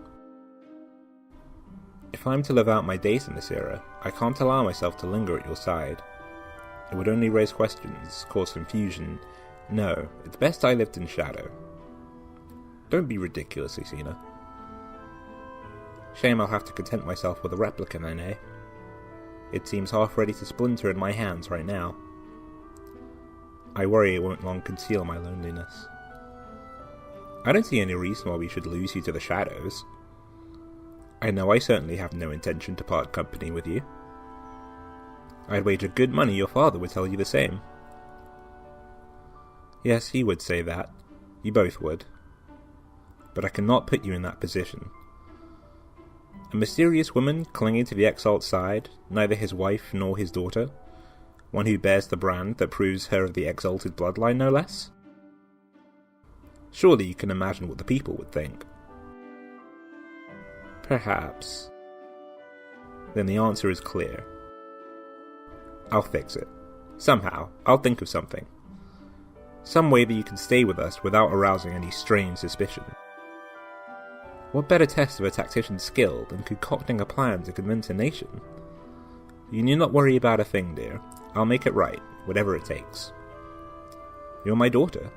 If I'm to live out my days in this era, I can't allow myself to linger at your side. It would only raise questions, cause confusion. No, it's best I lived in shadow. Don't be ridiculous, Lucina. Shame I'll have to content myself with a replica then, eh? It seems half ready to splinter in my hands right now. I worry it won't long conceal my loneliness. I don't see any reason why we should lose you to the shadows. I know I certainly have no intention to part company with you. I'd wager good money your father would tell you the same. Yes, he would say that. You both would. But I cannot put you in that position. A mysterious woman clinging to the exalt's side, neither his wife nor his daughter, one who bears the brand that proves her of the exalted bloodline, no less? Surely you can imagine what the people would think. Perhaps. Then the answer is clear. I'll fix it. Somehow, I'll think of something. Some way that you can stay with us without arousing any strange suspicion. What better test of a tactician's skill than concocting a plan to convince a nation? You need not worry about a thing, dear. I'll make it right, whatever it takes. You're my daughter.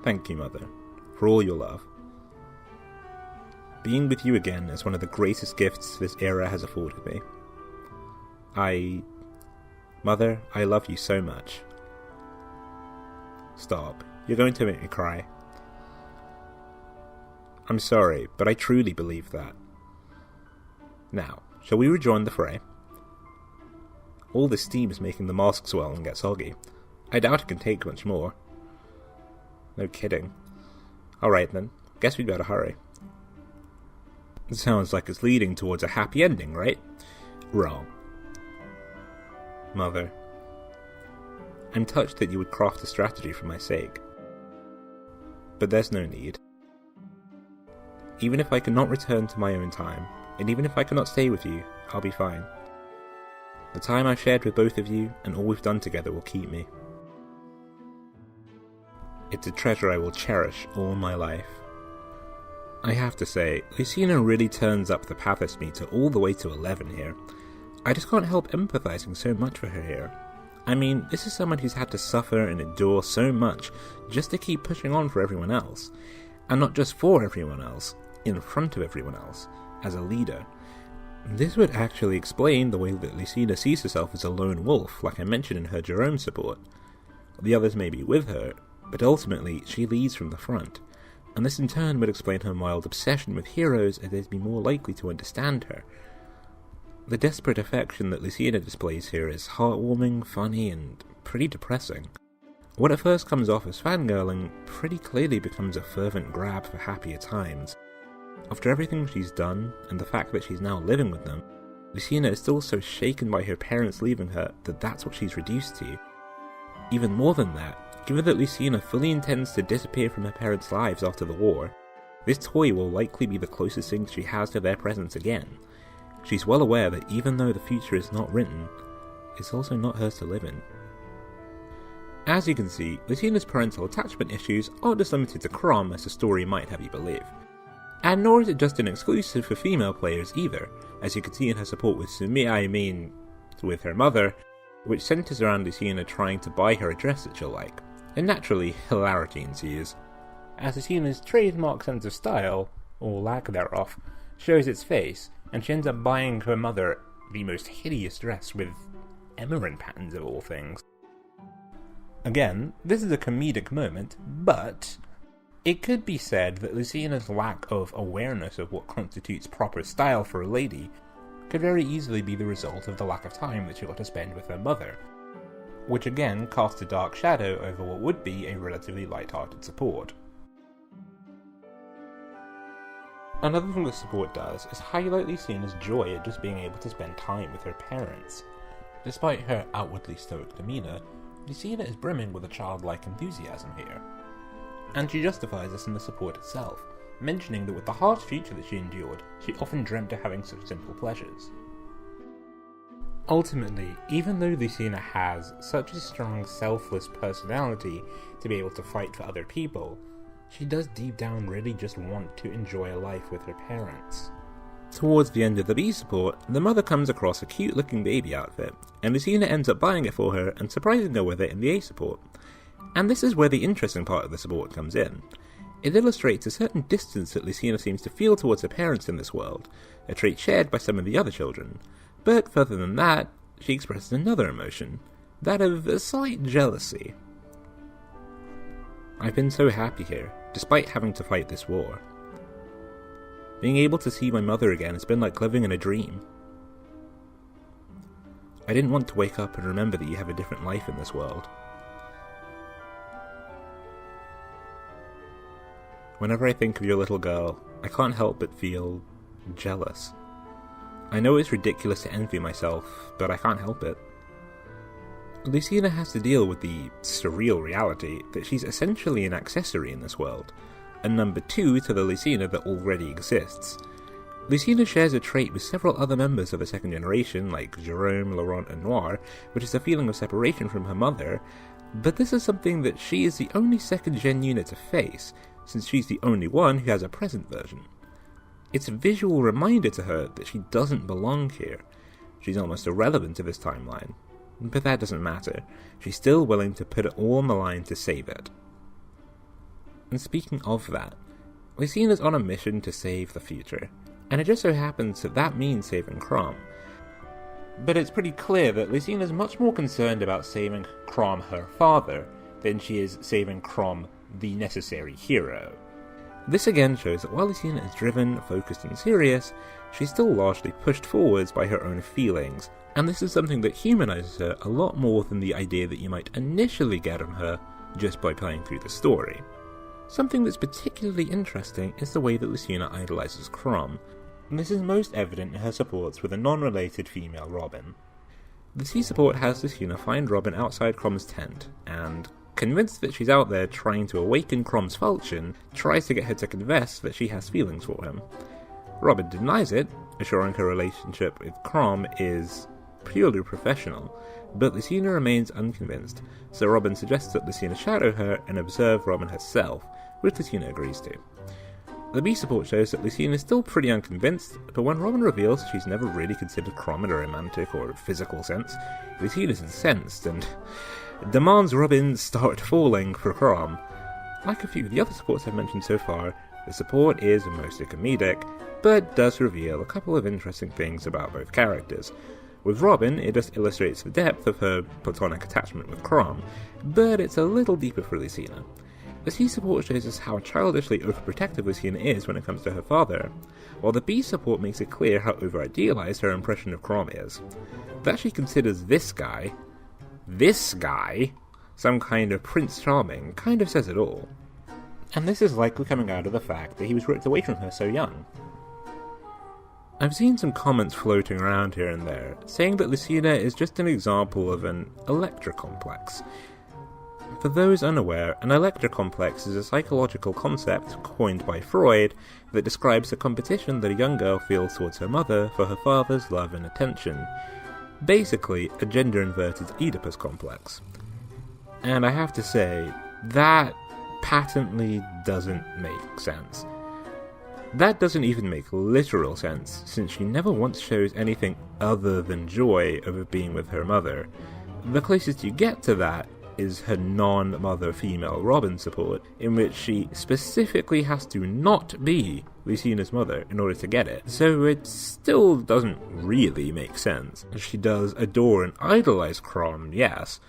Thank you, Mother, for all your love. Being with you again is one of the greatest gifts this era has afforded me. Mother, I love you so much. Stop. You're going to make me cry. I'm sorry, but I truly believe that. Now, shall we rejoin the fray? All this steam is making the mask swell and get soggy. I doubt it can take much more. No kidding. Alright then, guess we'd better hurry. It sounds like it's leading towards a happy ending, right? Wrong. Mother, I'm touched that you would craft a strategy for my sake. But there's no need. Even if I cannot return to my own time, and even if I cannot stay with you, I'll be fine. The time I've shared with both of you, and all we've done together will keep me. It's a treasure I will cherish all my life. I have to say, Lucina really turns up the pathos meter all the way to 11 here. I just can't help empathizing so much for her here. I mean, this is someone who's had to suffer and endure so much just to keep pushing on for everyone else. And not just for everyone else, in front of everyone else, as a leader. This would actually explain the way that Lucina sees herself as a lone wolf, like I mentioned in her Chrom support. The others may be with her, but ultimately she leads from the front, and this in turn would explain her mild obsession with heroes as they'd be more likely to understand her. The desperate affection that Lucina displays here is heartwarming, funny, and pretty depressing. What at first comes off as fangirling pretty clearly becomes a fervent grab for happier times. After everything she's done, and the fact that she's now living with them, Lucina is still so shaken by her parents leaving her that that's what she's reduced to. Even more than that, given that Lucina fully intends to disappear from her parents' lives after the war, this toy will likely be the closest thing she has to their presence again. She's well aware that even though the future is not written, it's also not hers to live in. As you can see, Lucina's parental attachment issues aren't just limited to Chrom as the story might have you believe. And nor is it just an exclusive for female players either, as you can see in her support with with her mother, which centres around Lucina trying to buy her a dress that she'll like. And naturally, hilarity ensues, as Lucina's trademark sense of style, or lack thereof, shows its face, and she ends up buying her mother the most hideous dress with emerald patterns of all things. Again, this is a comedic moment, but it could be said that Lucina's lack of awareness of what constitutes proper style for a lady could very easily be the result of the lack of time that she got to spend with her mother, which again casts a dark shadow over what would be a relatively light-hearted support. Another thing the support does is highlight Lucina's joy at just being able to spend time with her parents. Despite her outwardly stoic demeanour, Lucina is brimming with a childlike enthusiasm here. And she justifies this in the support itself, mentioning that with the harsh future that she endured, she often dreamt of having such simple pleasures. Ultimately, even though Lucina has such a strong selfless personality to be able to fight for other people, she does deep down really just want to enjoy a life with her parents. Towards the end of the B support, the mother comes across a cute looking baby outfit, and Lucina ends up buying it for her and surprising her with it in the A support. And this is where the interesting part of the support comes in. It illustrates a certain distance that Lucina seems to feel towards her parents in this world, a trait shared by some of the other children. But further than that, she expresses another emotion, that of a slight jealousy. I've been so happy here, despite having to fight this war. Being able to see my mother again has been like living in a dream. I didn't want to wake up and remember that you have a different life in this world. Whenever I think of your little girl, I can't help but feel jealous. I know it's ridiculous to envy myself, but I can't help it. Lucina has to deal with the surreal reality that she's essentially an accessory in this world, a number 2 to the Lucina that already exists. Lucina shares a trait with several other members of the second generation, like Chrom, Laurent, and Noir, which is a feeling of separation from her mother, but this is something that she is the only second gen unit to face, since she's the only one who has a present version. It's a visual reminder to her that she doesn't belong here. She's almost irrelevant to this timeline. But that doesn't matter. She's still willing to put it all on the line to save it. And speaking of that, Lucina's on a mission to save the future, and it just so happens that that means saving Chrom. But it's pretty clear that Lucina's much more concerned about saving Chrom, her father, than she is saving Chrom, the necessary hero. This again shows that while Lucina is driven, focused, and serious, she's still largely pushed forwards by her own feelings, and this is something that humanizes her a lot more than the idea that you might initially get from her just by playing through the story. Something that's particularly interesting is the way that Lucina idolizes Chrom, and this is most evident in her supports with a non-related female Robin. The C support has Lucina find Robin outside Chrom's tent, and, convinced that she's out there trying to awaken Chrom's function, tries to get her to confess that she has feelings for him. Robin denies it, assuring her relationship with Chrom is purely professional, but Lucina remains unconvinced, so Robin suggests that Lucina shadow her and observe Robin herself, which Lucina agrees to. The B support shows that Lucina is still pretty unconvinced, but when Robin reveals she's never really considered Chrom in a romantic or physical sense, Lucina is incensed and demands Robin start falling for Chrom. Like a few of the other supports I've mentioned so far, the support is mostly comedic, but does reveal a couple of interesting things about both characters. With Robin, it just illustrates the depth of her platonic attachment with Chrom, but it's a little deeper for Lucina. The C support shows us how childishly overprotective Lucina is when it comes to her father, while the B support makes it clear how over-idealized her impression of Chrom is. That she considers this guy, some kind of Prince Charming, kind of says it all. And this is likely coming out of the fact that he was ripped away from her so young. I've seen some comments floating around here and there, saying that Lucina is just an example of an Electra complex. For those unaware, an Electra complex is a psychological concept coined by Freud that describes the competition that a young girl feels towards her mother for her father's love and attention. Basically, a gender-inverted Oedipus complex. And I have to say, that patently doesn't make sense. That doesn't even make literal sense, since she never once shows anything other than joy over being with her mother. The closest you get to that is her non-mother female Robin support, in which she specifically has to not be Lucina's mother in order to get it, so it still doesn't really make sense. She does adore and idolize Chrom, yes,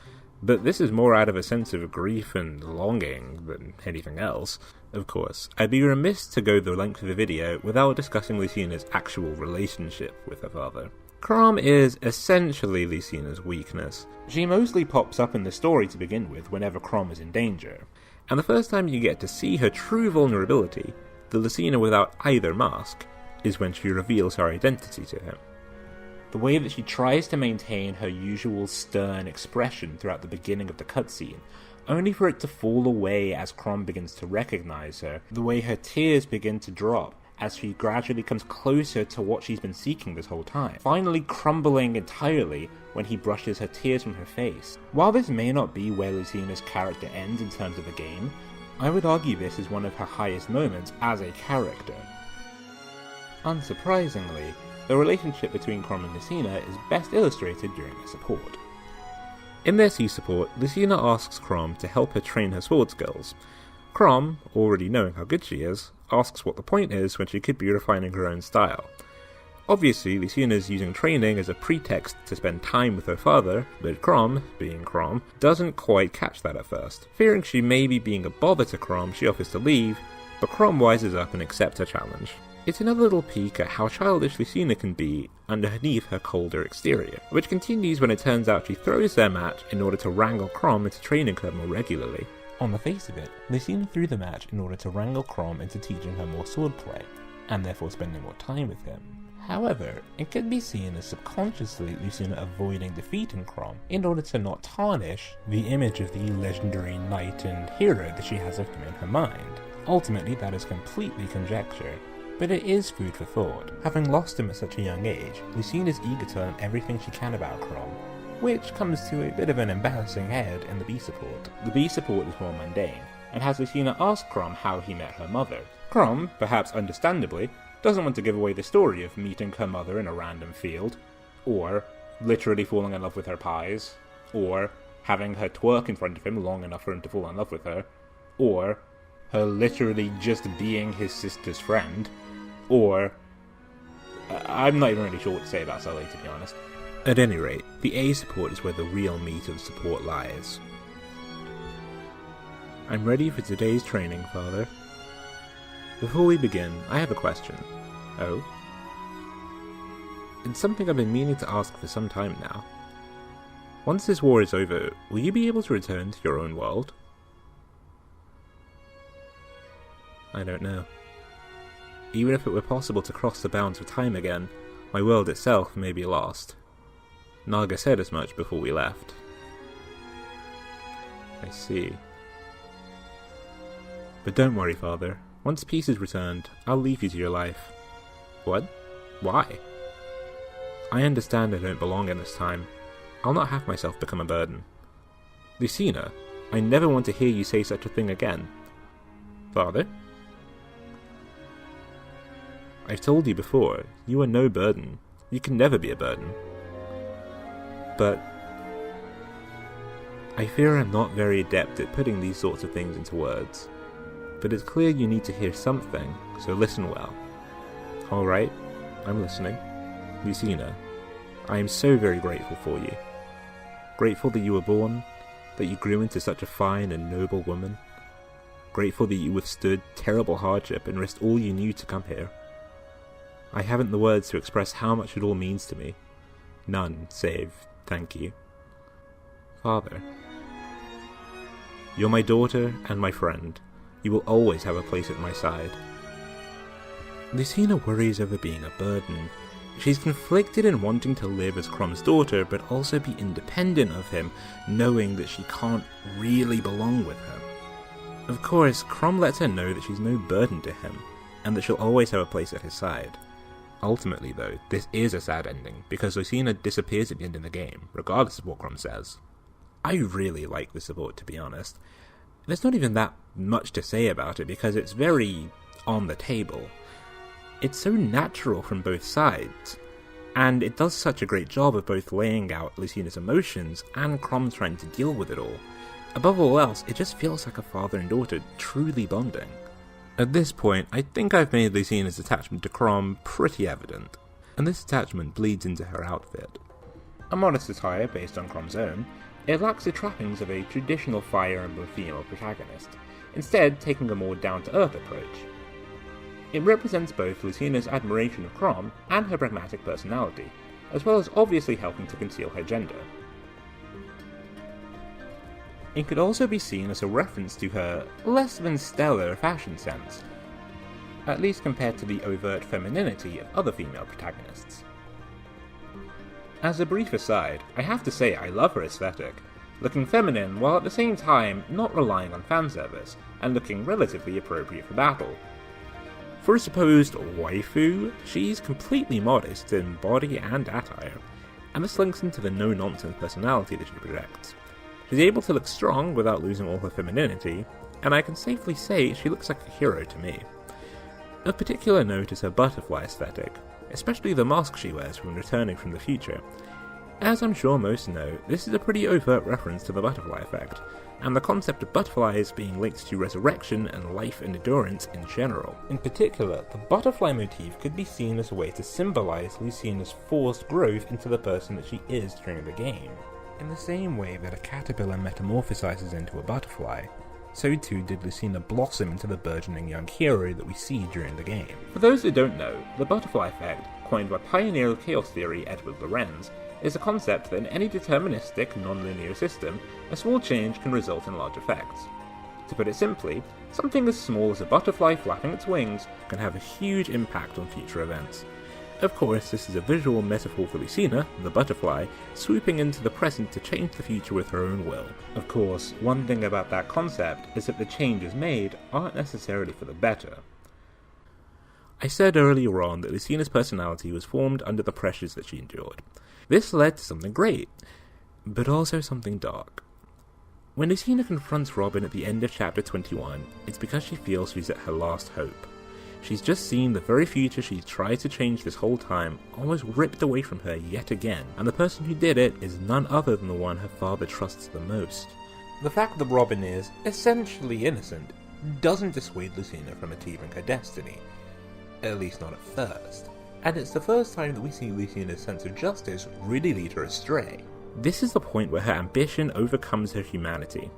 but this is more out of a sense of grief and longing than anything else. Of course, I'd be remiss to go the length of the video without discussing Lucina's actual relationship with her father. Chrom is essentially Lucina's weakness. She mostly pops up in the story to begin with whenever Chrom is in danger, and the first time you get to see her true vulnerability, the Lucina without either mask, is when she reveals her identity to him. The way that she tries to maintain her usual stern expression throughout the beginning of the cutscene, only for it to fall away as Chrom begins to recognize her, the way her tears begin to drop as she gradually comes closer to what she's been seeking this whole time, finally crumbling entirely when he brushes her tears from her face. While this may not be where Lucina's character ends in terms of the game, I would argue this is one of her highest moments as a character. Unsurprisingly, the relationship between Chrom and Lucina is best illustrated during the support. In their sea support, Lucina asks Chrom to help her train her sword skills. Chrom, already knowing how good she is, asks what the point is when she could be refining her own style. Obviously, Lucina is using training as a pretext to spend time with her father, but Chrom, being Chrom, doesn't quite catch that at first. Fearing she may be being a bother to Chrom, she offers to leave, but Chrom wises up and accepts her challenge. It's another little peek at how childish Lucina can be underneath her colder exterior, which continues when it turns out she throws their match in order to wrangle Chrom into training her more regularly. On the face of it, Lucina threw the match in order to wrangle Chrom into teaching her more swordplay, and therefore spending more time with him. However, it can be seen as subconsciously Lucina avoiding defeating Chrom in order to not tarnish the image of the legendary knight and hero that she has of him in her mind. Ultimately, that is completely conjecture, but it is food for thought. Having lost him at such a young age, Lucina is eager to learn everything she can about Chrom, which comes to a bit of an embarrassing head in the B support. The B support is more mundane, and has Lucina ask Chrom how he met her mother. Chrom, perhaps understandably, doesn't want to give away the story of meeting her mother in a random field, or literally falling in love with her pies, or having her twerk in front of him long enough for him to fall in love with her, or her literally just being his sister's friend, or I'm not even really sure what to say about Sully, to be honest. At any rate, the A support is where the real meat of support lies. I'm ready for today's training, Father. Before we begin, I have a question. Oh? It's something I've been meaning to ask for some time now. Once this war is over, will you be able to return to your own world? I don't know. Even if it were possible to cross the bounds of time again, my world itself may be lost. Naga said as much before we left. I see. But don't worry, Father. Once peace is returned, I'll leave you to your life. What? Why? I understand I don't belong in this time. I'll not have myself become a burden. Lucina, I never want to hear you say such a thing again. Father? I've told you before, you are no burden. You can never be a burden. But I fear I'm not very adept at putting these sorts of things into words. But it's clear you need to hear something, so listen well. Alright, I'm listening. Lucina, I am so very grateful for you. Grateful that you were born, that you grew into such a fine and noble woman. Grateful that you withstood terrible hardship and risked all you knew to come here. I haven't the words to express how much it all means to me. None, save thank you. Father, you're my daughter and my friend. You will always have a place at my side. Lucina worries over being a burden. She's conflicted in wanting to live as Chrom's daughter, but also be independent of him, knowing that she can't really belong with him. Of course, Chrom lets her know that she's no burden to him, and that she'll always have a place at his side. Ultimately, though, this is a sad ending, because Lucina disappears at the end of the game, regardless of what Chrom says. I really like the support, to be honest. There's not even that much to say about it because it's very on the table. It's so natural from both sides, and it does such a great job of both laying out Lucina's emotions and Chrom trying to deal with it all. Above all else, it just feels like a father and daughter truly bonding. At this point, I think I've made Lucina's attachment to Chrom pretty evident, and this attachment bleeds into her outfit. A modest attire based on Chrom's own, it lacks the trappings of a traditional Fire Emblem female protagonist, instead taking a more down-to-earth approach. It represents both Lucina's admiration of Chrom and her pragmatic personality, as well as obviously helping to conceal her gender. It could also be seen as a reference to her less than stellar fashion sense, at least compared to the overt femininity of other female protagonists. As a brief aside, I have to say I love her aesthetic, looking feminine while at the same time not relying on fanservice, and looking relatively appropriate for battle. For a supposed waifu, she's completely modest in body and attire, and this links into the no-nonsense personality that she projects. She's able to look strong without losing all her femininity, and I can safely say she looks like a hero to me. Of particular note is her butterfly aesthetic, especially the mask she wears when returning from the future. As I'm sure most know, this is a pretty overt reference to the butterfly effect, and the concept of butterflies being linked to resurrection and life and endurance in general. In particular, the butterfly motif could be seen as a way to symbolize Lucina's forced growth into the person that she is during the game. In the same way that a caterpillar metamorphosizes into a butterfly, so too did Lucina blossom into the burgeoning young hero that we see during the game. For those who don't know, the butterfly effect, coined by pioneer of chaos theory Edward Lorenz, is a concept that in any deterministic, non-linear system, a small change can result in large effects. To put it simply, something as small as a butterfly flapping its wings can have a huge impact on future events. Of course, this is a visual metaphor for Lucina, the butterfly, swooping into the present to change the future with her own will. Of course, one thing about that concept is that the changes made aren't necessarily for the better. I said earlier on that Lucina's personality was formed under the pressures that she endured. This led to something great, but also something dark. When Lucina confronts Robin at the end of chapter 21, it's because she feels she's at her last hope. She's just seen the very future she's tried to change this whole time almost ripped away from her yet again, and the person who did it is none other than the one her father trusts the most. The fact that Robin is essentially innocent doesn't dissuade Lucina from achieving her destiny, at least not at first. And it's the first time that we see Lucina's sense of justice really lead her astray. This is the point where her ambition overcomes her humanity.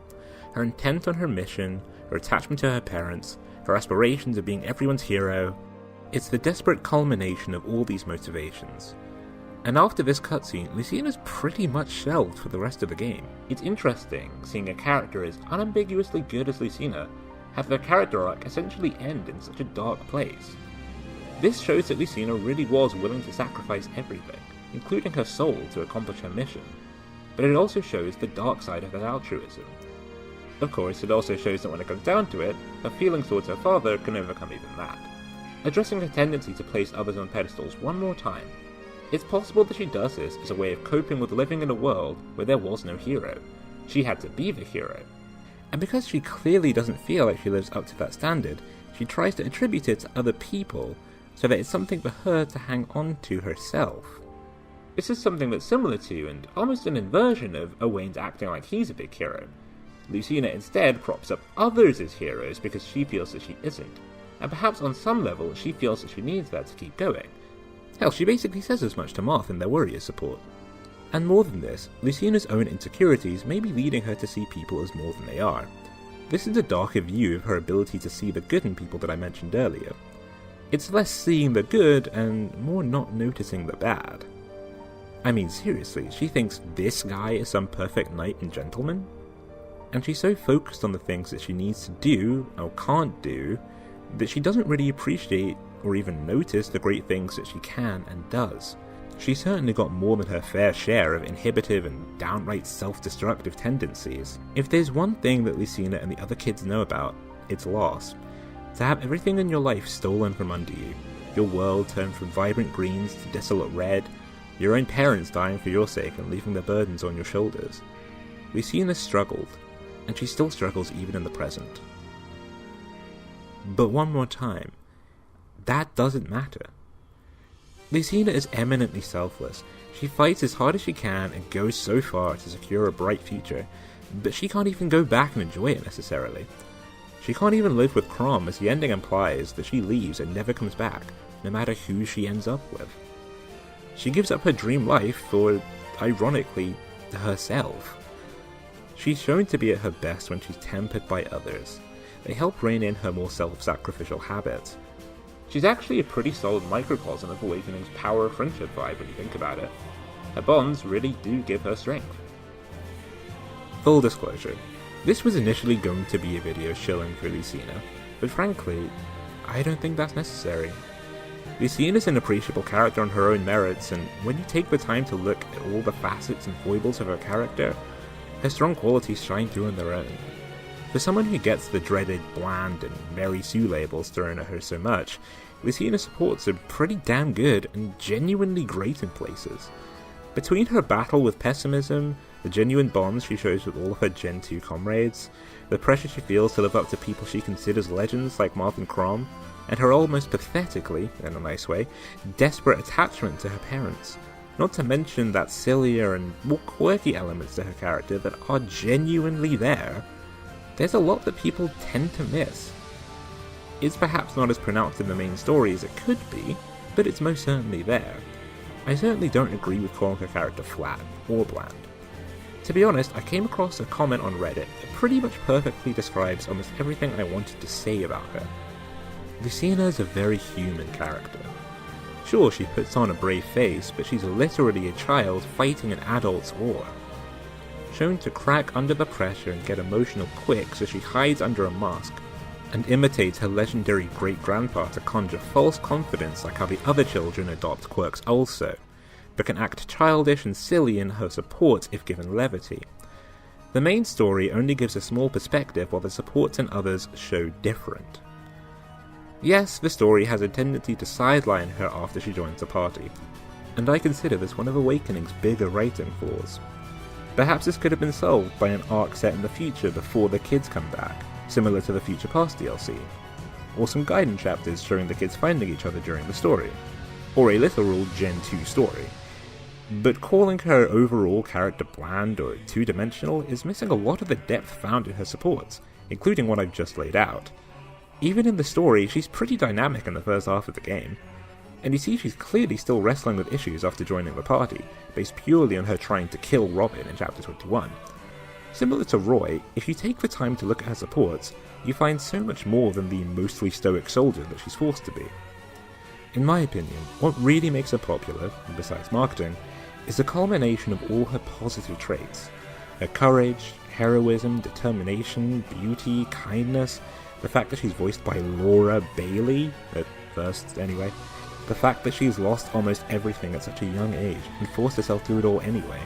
Her intent on her mission, her attachment to her parents, her aspirations of being everyone's hero, it's the desperate culmination of all these motivations. And after this cutscene, Lucina's pretty much shelved for the rest of the game. It's interesting seeing a character as unambiguously good as Lucina have their character arc essentially end in such a dark place. This shows that Lucina really was willing to sacrifice everything, including her soul, to accomplish her mission, but it also shows the dark side of that altruism. Of course, it also shows that when it comes down to it, her feelings towards her father can overcome even that. Addressing her tendency to place others on pedestals one more time, it's possible that she does this as a way of coping with living in a world where there was no hero. She had to be the hero. And because she clearly doesn't feel like she lives up to that standard, she tries to attribute it to other people, so that it's something for her to hang on to herself. This is something that's similar to, and almost an inversion of, Owain's acting like he's a big hero. Lucina instead props up others as heroes because she feels that she isn't, and perhaps on some level she feels that she needs that to keep going. Hell, she basically says as much to Marth in their warrior support. And more than this, Lucina's own insecurities may be leading her to see people as more than they are. This is a darker view of her ability to see the good in people that I mentioned earlier. It's less seeing the good and more not noticing the bad. I mean, seriously, she thinks this guy is some perfect knight and gentleman? And she's so focused on the things that she needs to do, or can't do, that she doesn't really appreciate or even notice the great things that she can and does. She's certainly got more than her fair share of inhibitive and downright self-destructive tendencies. If there's one thing that Lucina and the other kids know about, it's loss. To have everything in your life stolen from under you, your world turned from vibrant greens to desolate red, your own parents dying for your sake and leaving their burdens on your shoulders. Lucina struggled, and she still struggles even in the present. But one more time, that doesn't matter. Lucina is eminently selfless. She fights as hard as she can and goes so far to secure a bright future, but she can't even go back and enjoy it necessarily. She can't even live with Chrom, as the ending implies that she leaves and never comes back, no matter who she ends up with. She gives up her dream life for, ironically, herself. She's shown to be at her best when she's tempered by others. They help rein in her more self-sacrificial habits. She's actually a pretty solid microcosm of Awakening's power of friendship vibe when you think about it. Her bonds really do give her strength. Full disclosure, this was initially going to be a video shilling for Lucina, but frankly, I don't think that's necessary. Lucina is an appreciable character on her own merits, and when you take the time to look at all the facets and foibles of her character, her strong qualities shine through on their own. For someone who gets the dreaded bland and Mary Sue labels thrown at her so much, Lucina's supports are pretty damn good and genuinely great in places. Between her battle with pessimism, the genuine bonds she shows with all of her Gen 2 comrades, the pressure she feels to live up to people she considers legends like Marth and Chrom, and her almost pathetically, in a nice way, desperate attachment to her parents. Not to mention that sillier and more quirky elements to her character that are genuinely there. There's a lot that people tend to miss. It's perhaps not as pronounced in the main story as it could be, but it's most certainly there. I certainly don't agree with calling her character flat or bland. To be honest, I came across a comment on Reddit that pretty much perfectly describes almost everything I wanted to say about her. Lucina is a very human character. Sure, she puts on a brave face, but she's literally a child fighting an adult's war. Shown to crack under the pressure and get emotional quick, so she hides under a mask, and imitates her legendary great-grandpa to conjure false confidence like how the other children adopt quirks also, but can act childish and silly in her supports if given levity. The main story only gives a small perspective while the supports and others show different. Yes, the story has a tendency to sideline her after she joins the party, and I consider this one of Awakening's bigger writing flaws. Perhaps this could have been solved by an arc set in the future before the kids come back, similar to the Future Past DLC, or some guidance chapters showing the kids finding each other during the story, or a literal Gen 2 story. But calling her overall character bland or two-dimensional is missing a lot of the depth found in her supports, including what I've just laid out. Even in the story, she's pretty dynamic in the first half of the game, and you see she's clearly still wrestling with issues after joining the party, based purely on her trying to kill Robin in Chapter 21. Similar to Roy, if you take the time to look at her supports, you find so much more than the mostly stoic soldier that she's forced to be. In my opinion, what really makes her popular, besides marketing, is the culmination of all her positive traits. Her courage, heroism, determination, beauty, kindness, the fact that she's voiced by Laura Bailey, at first anyway, the fact that she's lost almost everything at such a young age and forced herself through it all anyway,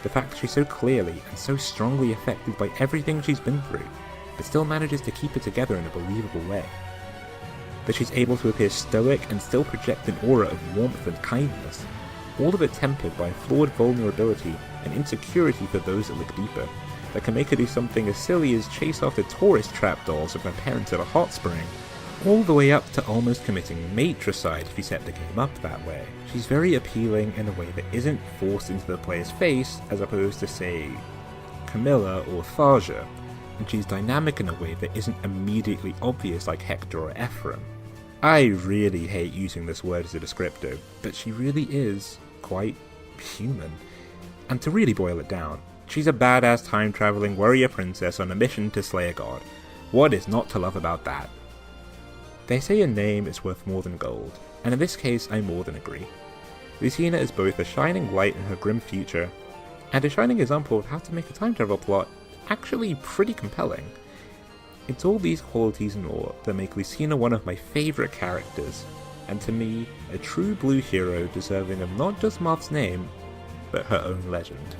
the fact that she's so clearly and so strongly affected by everything she's been through, but still manages to keep it together in a believable way, that she's able to appear stoic and still project an aura of warmth and kindness, all of it tempered by flawed vulnerability and insecurity for those that look deeper, that can make her do something as silly as chase after tourist trapdoors with her parents at a hot spring, all the way up to almost committing matricide if you set the game up that way. She's very appealing in a way that isn't forced into the player's face, as opposed to, say, Camilla or Tharja, and she's dynamic in a way that isn't immediately obvious like Hector or Ephraim. I really hate using this word as a descriptor, but she really is quite human. And to really boil it down, she's a badass time-traveling warrior princess on a mission to slay a god. What is not to love about that? They say a name is worth more than gold, and in this case I more than agree. Lucina is both a shining light in her grim future, and a shining example of how to make a time travel plot actually pretty compelling. It's all these qualities and more that make Lucina one of my favourite characters, and to me, a true blue hero deserving of not just Marth's name, but her own legend.